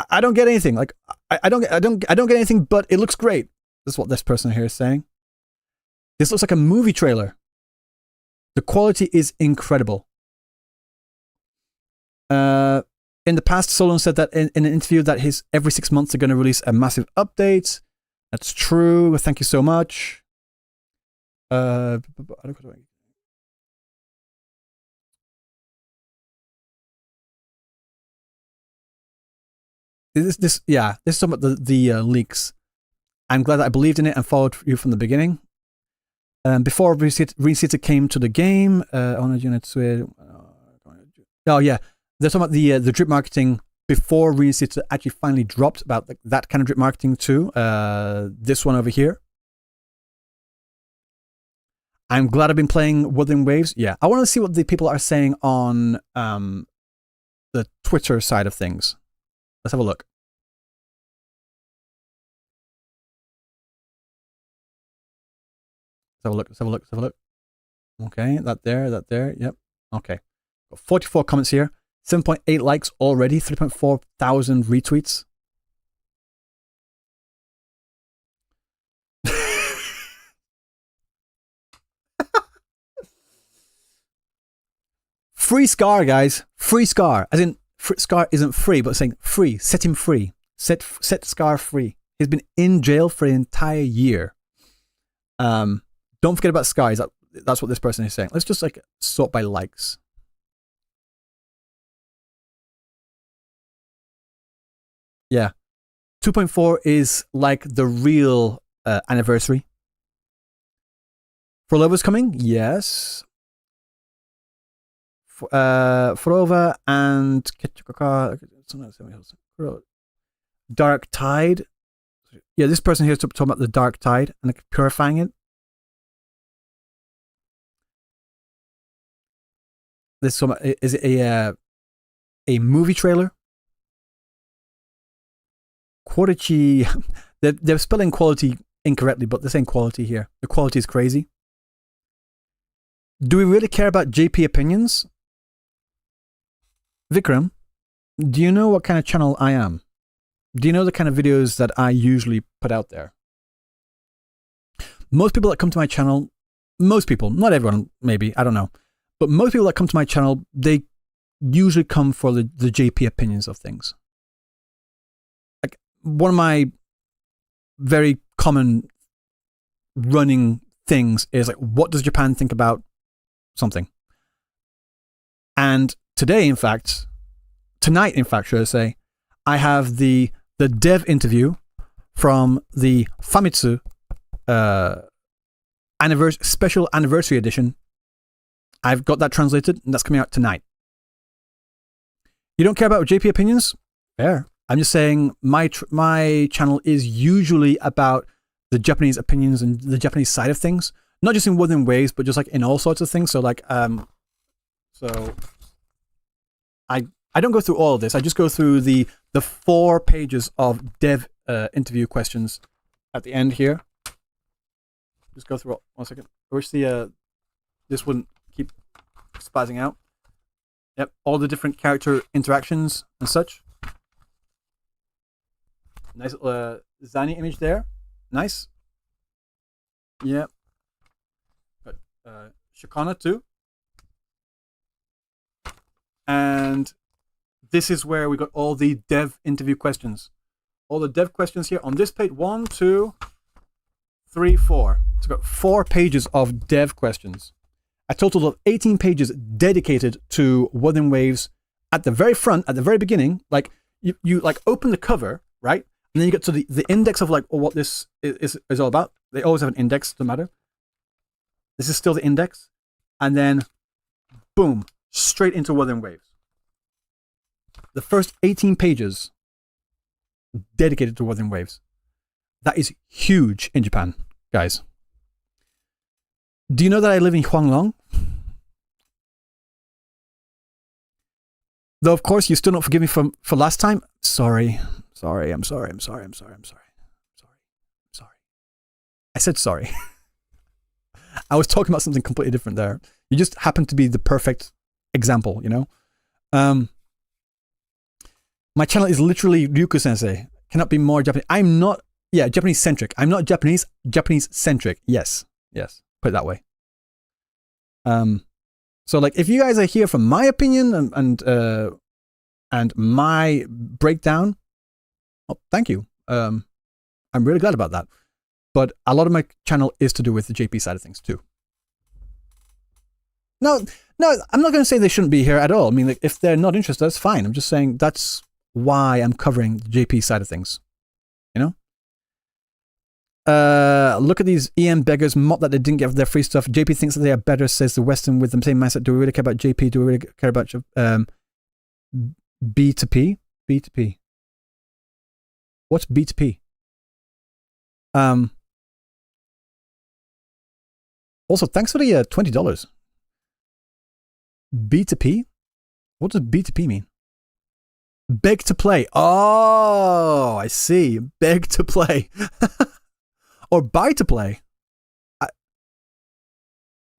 I don't get anything. Like I don't get anything. But it looks great. This is what this person here is saying. This looks like a movie trailer. The quality is incredible. In the past, Solon said that in an interview that every 6 months they're going to release a massive update. That's true. Thank you so much. This is some of the leaks. I'm glad that I believed in it and followed you from the beginning. Before Reseater came to the game, on a unit oh yeah, they're talking about the drip marketing before Reseater actually finally dropped, about that kind of drip marketing too. This one over here. I'm glad I've been playing Wuthering Waves. Yeah, I want to see what the people are saying on the Twitter side of things. Let's have a look. Let's have a look. Okay, that there, yep. Okay. Got 44 comments here, 7.8 likes already, 3.4 thousand retweets. Free Scar, guys. Free Scar. As in, Scar isn't free, but saying free. Set him free. Set Scar free. He's been in jail for an entire year. Don't forget about Scar. That's what this person is saying. Let's just like sort by likes. Yeah. 2.4 is like the real anniversary. Frolova's coming? Yes. Frolova and Dark Tide. Yeah, this person here is talking about the Dark Tide and like purifying it. This is it a movie trailer? Quality. They're spelling quality incorrectly, but they're saying quality here. The quality is crazy. Do we really care about JP opinions? Vikram, do you know what kind of channel I am? Do you know the kind of videos that I usually put out there? Most people that come to my channel, most people, not everyone, maybe, I don't know. But most people that come to my channel, they usually come for the JP opinions of things. Like, one of my very common running things is like, what does Japan think about something? And tonight, in fact, should I say, I have the dev interview from the Famitsu special anniversary edition. I've got that translated, and that's coming out tonight. You don't care about JP opinions? Fair. I'm just saying my channel is usually about the Japanese opinions and the Japanese side of things, not just in Wuthering Waves, but just like in all sorts of things. So like, so I don't go through all of this. I just go through the 4 pages of dev interview questions at the end here. Just go through 1 second. I wish this wouldn't keep spazzing out. Yep, all the different character interactions and such. Nice little Zani image there. Nice. Yep. Got Shikana too. And this is where we got all the dev interview questions. All the dev questions here on this page. 1, 2, 3, 4. It's got 4 pages of dev questions. A total of 18 pages dedicated to Wuthering Waves at the very front, at the very beginning. Like, you like open the cover, right? And then you get to the index of like what this is all about. They always have an index, doesn't matter. This is still the index. And then, boom, straight into Wuthering Waves. The first 18 pages dedicated to Wuthering Waves. That is huge in Japan, guys. Do you know that I live in Huanglong? Though, of course, you still don't forgive me for last time. Sorry. I'm sorry. I said sorry. I was talking about something completely different there. You just happen to be the perfect example, you know? My channel is literally Ryuku Sensei. Cannot be more Japanese. I'm not, Japanese centric. I'm not Japanese, Japanese centric. Yes. Put it that way. So like, if you guys are here for my opinion and my breakdown, oh, thank you. I'm really glad about that. But a lot of my channel is to do with the JP side of things too. No, I'm not going to say they shouldn't be here at all. I mean, like, if they're not interested, that's fine. I'm just saying that's why I'm covering the JP side of things. You know? Look at these EM beggars, mock that they didn't get their free stuff. JP thinks that they are better, says the Western with the same mindset. Do we really care about JP? Do we really care about B2P? B2P. What's B2P? Also, thanks for the $20. B2P? What does B2P mean? Beg to play. Oh, I see. Beg to play. Or buy to play.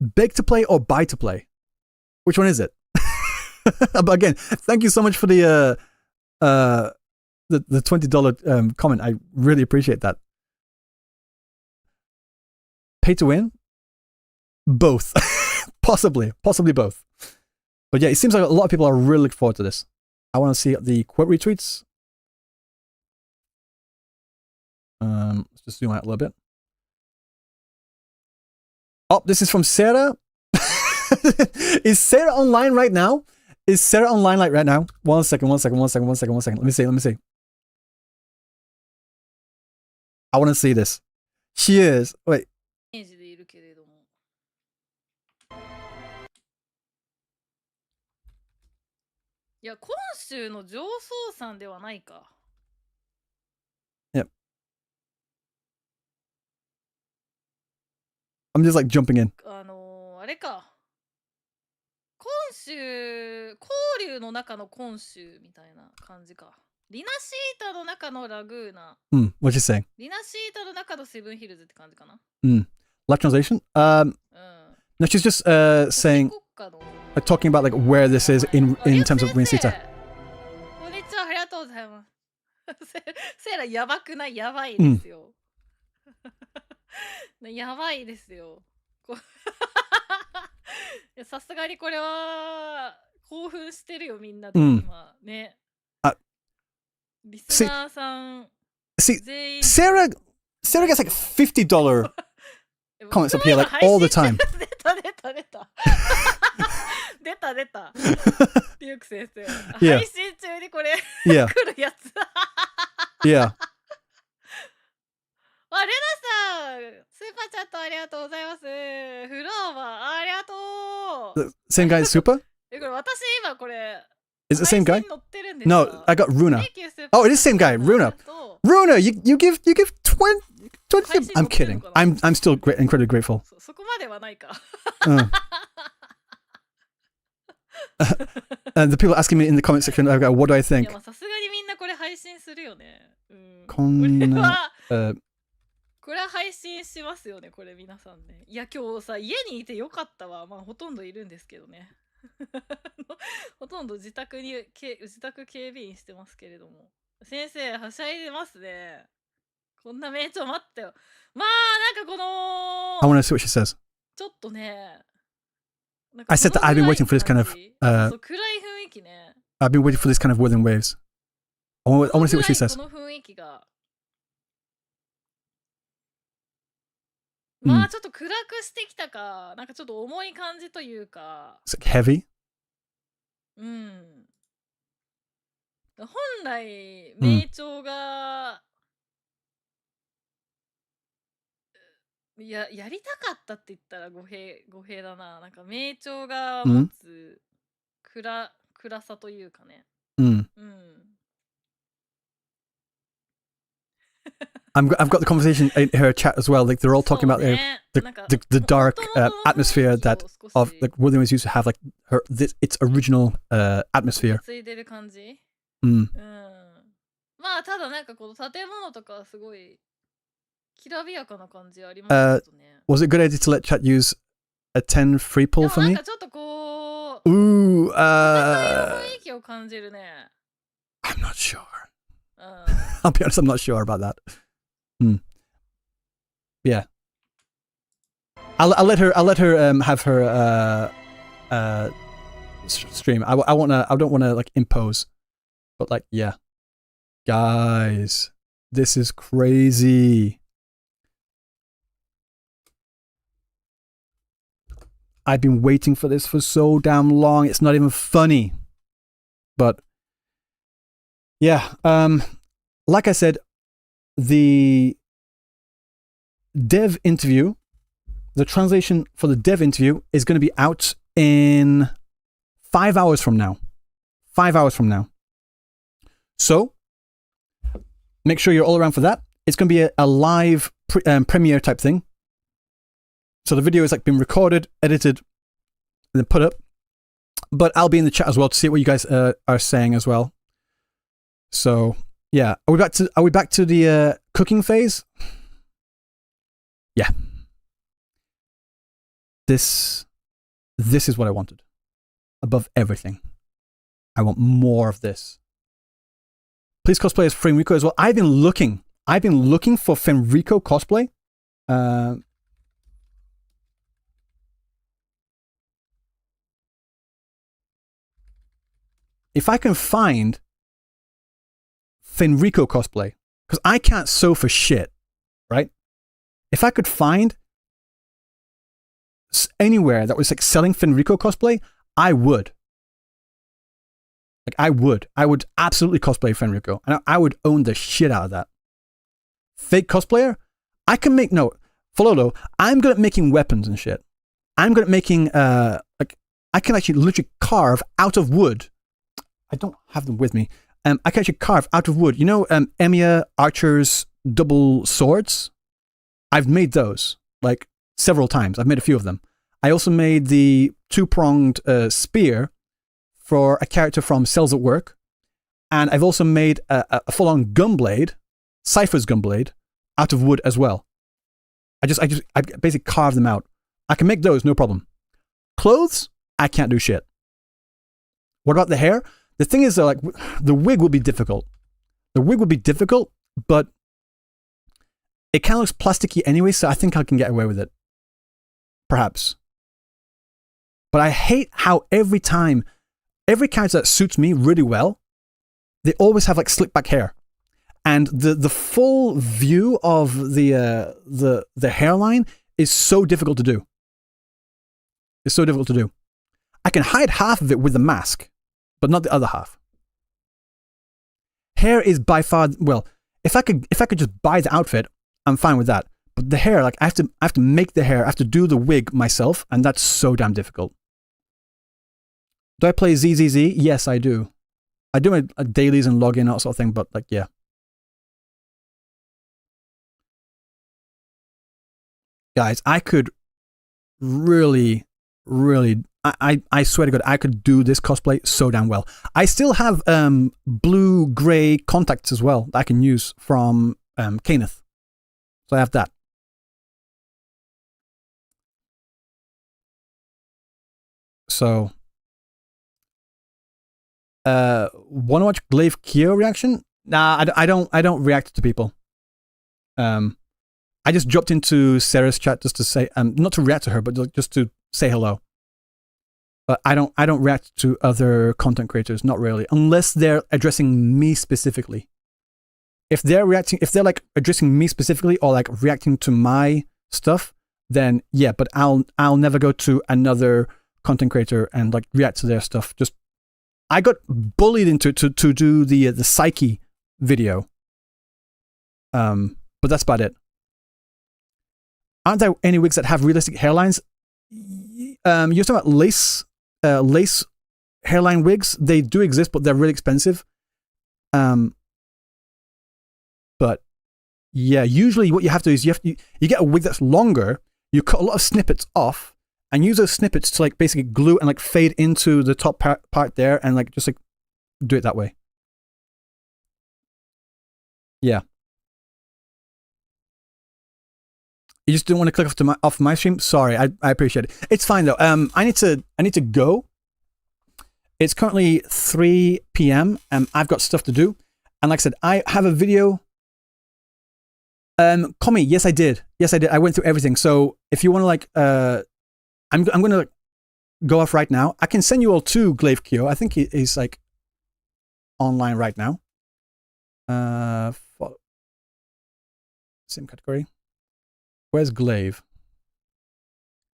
Beg to play or buy to play? Which one is it? But again, thank you so much for the $20 comment. I really appreciate that. Pay to win? Both. Possibly both. But yeah, it seems like a lot of people are really looking forward to this. I want to see the quote retweets. Let's just zoom out a little bit. Oh, this is from Sarah. Is Sarah online right now? Is Sarah online like right now? One second. Let me see. I want to see this. She is. Wait. いや、今週の上層さんではないか。Yep. I'm just like jumping in. あれか。今週、交流の中の今週みたいな感じか。リナシータの中のラグーナ。What you saying? リナシータの中のセブンヒルズって感じかな。Live translation? No, she's just saying, talking about like where this is in terms of Rinsita. こんにちは、ありがとうございます。セーラやばくない？やばいですよ。やばいですよ。さすがにこれは興奮してるよみんなで今ね。リスナーさん。See, Sarah gets like $50 comments up here like all the time. 出た。リュウク先生。配信中にこれ来るやつ。Yeah. あ、レナさん、スーパーチャットありがとうございます。フローバー、ありがとう。The same guy is super? これ私今これ。Is it the same guy? 乗ってるんです No, I got Runa. Oh, it is the same guy, Runa. Runa, you give 20. I'm kidding. I'm still incredibly grateful. そこまではないか。And the people asking me in the comment section, what do I think? さすがにみんなこれ配信するよね。これは配信しますよね、これ皆さんね。いや、今日さ、家にいてよかったわ。まあ、ほとんどいるんですけどね。ほとんど自宅警備員してますけれども。先生、はしゃいでますね。こんな名著待ったよ。まあ、なんかこの I want to see what she says. ちょっとね。I said that I've been waiting for this kind of. そう暗い雰囲気ね。I've been waiting for this kind of Wuthering Waves. I want to see what she says. この雰囲気が。まあちょっと暗くしてきたか、なんかちょっと重い感じというか。It's like heavy. 本来名調が、やりたかったって言ったら語弊だな。なんか名調が持つ暗さというかね。Mm. うん。I've got the conversation in her chat as well. Like they're all talking aboutそうね。なんか the dark 元々の atmosphere 雰囲気を that 少し of like Wuthering Waves used to have, like its original atmosphere. 受け継いでる感じ。 Mm. うん。まあただなんかこの建物とかはすごいきらびやかな感じありますけどね。 Was it a good idea to let chat use a 10 free で pull も for なん me? かちょっとこう Ooh, 戦いの雰囲気を感じるね。 I'm not sure. うん。 I'll be honest, I'm not sure about that. Yeah. I'll let her have her stream. I don't wanna like impose, but like yeah, guys, this is crazy. I've been waiting for this for so damn long. It's not even funny, but yeah. Like I said, the dev interview, the translation for the dev interview is going to be out in 5 hours from now. 5 hours from now. So make sure you're all around for that. It's going to be a live premiere type thing. So the video is like been recorded, edited, and then put up. But I'll be in the chat as well to see what you guys are saying as well. So yeah, are we back to the cooking phase? Yeah. This is what I wanted. Above everything. I want more of this. Please cosplay as Fenrico as well. I've been looking for Fenrico cosplay. If I can find Fenrico cosplay, because I can't sew for shit, right? If I could find anywhere that was like selling Fenrico cosplay, I would. Like I would absolutely cosplay Fenrico, and I would own the shit out of that. Fake cosplayer, I can make Fololo. I'm good at making weapons and shit. I'm good at making like I can actually literally carve out of wood. I don't have them with me. I can actually carve out of wood. You know, Emiya Archer's double swords. I've made those like several times. I've made a few of them. I also made the 2-pronged spear for a character from Cells at Work, and I've also made a full-on gunblade, Cypher's gunblade, out of wood as well. I basically carve them out. I can make those, no problem. Clothes, I can't do shit. What about the hair? The thing is, like, the wig will be difficult. The wig will be difficult, but it kind of looks plasticky anyway, so I think I can get away with it. Perhaps. But I hate how every character that suits me really well, they always have like slick back hair. And the full view of the hairline is so difficult to do. It's so difficult to do. I can hide half of it with the mask, but not the other half. Hair is by far, well, if I could just buy the outfit, I'm fine with that. But the hair, like I have to make the hair, I have to do the wig myself, and that's so damn difficult. Do I play ZZZ? Yes, I do. I do my dailies and login, that sort of thing, but like, yeah. Guys, I could really, I swear to God, I could do this cosplay so damn well. I still have blue-gray contacts as well that I can use from Kenneth. So I have that. So, want to watch Glaive Kyo reaction? Nah, I don't react to people. I just dropped into Sarah's chat just to say, not to react to her, but just to say hello. But I don't react to other content creators, not really, unless they're addressing me specifically. If they're like addressing me specifically or like reacting to my stuff, then yeah, but I'll never go to another content creator and like react to their stuff. I got bullied into to do the Psyche video. But that's about it. Aren't there any wigs that have realistic hairlines? You're talking about lace hairline wigs. They do exist, but they're really expensive. But yeah, usually what you have to do is you get a wig that's longer. You cut a lot of snippets off and use those snippets to like basically glue and like fade into the top part there and like just like do it that way. Yeah. You just didn't want to click off my stream? Sorry, I appreciate it. It's fine though. I need to go. It's currently 3 p.m. and I've got stuff to do. And like I said, I have a video. Call me. Yes, I did. I went through everything. So if you want to like, I'm going to go off right now. I can send you all to Glaive Kyo. I think he's like online right now. Same category. Where's Glaive?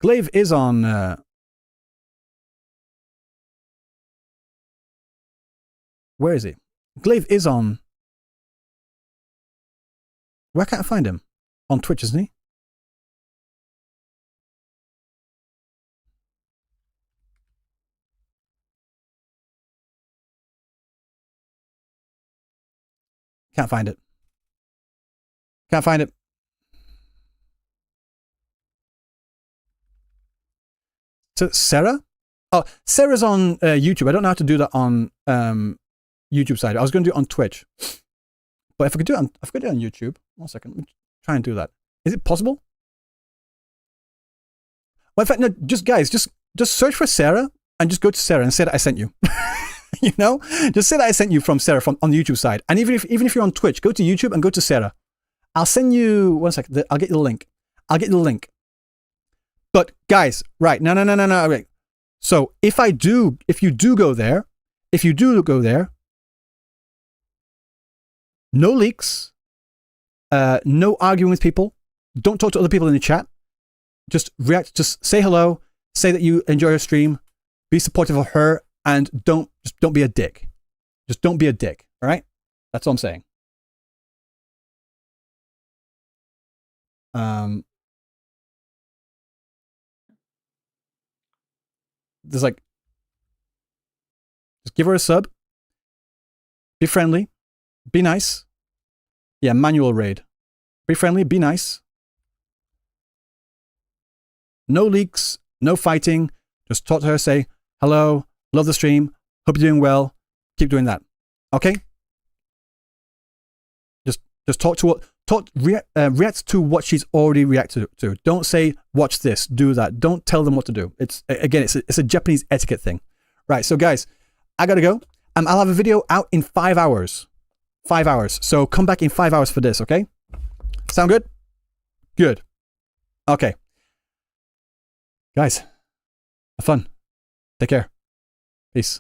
Glaive is on. Where is he? Glaive is on. Where can't I find him? On Twitch, isn't he? Can't find it. Can't find it. So Sarah? Oh, Sarah's on YouTube. I don't know how to do that on YouTube side. I was going to do it on Twitch. But if I could do it on, YouTube. 1 second. Let me try and do that. Is it possible? Well, in fact, no, just search for Sarah and just go to Sarah and say that I sent you. You know? Just say that I sent you from Sarah on the YouTube side. And even if you're on Twitch, go to YouTube and go to Sarah. I'll send you 1 second. I'll get you the link. But guys, right. No. Okay. So if you do go there, no leaks, no arguing with people. Don't talk to other people in the chat. Just react. Just say hello. Say that you enjoy her stream. Be supportive of her, and don't be a dick. Just don't be a dick. All right. That's all I'm saying. There's like, just give her a sub. Be friendly. Be nice. Yeah, manual raid. Be friendly. Be nice. No leaks. No fighting. Just talk to her. Say hello. Love the stream. Hope you're doing well. Keep doing that. Okay. Just react to what she's already reacted to. Don't say watch this, do that. Don't tell them what to do. It's a Japanese etiquette thing, right? So guys, I gotta go. I'll have a video out in 5 hours. 5 hours. So come back in 5 hours for this. Okay? Sound good? Good. Okay. Guys, have fun. Take care. Peace.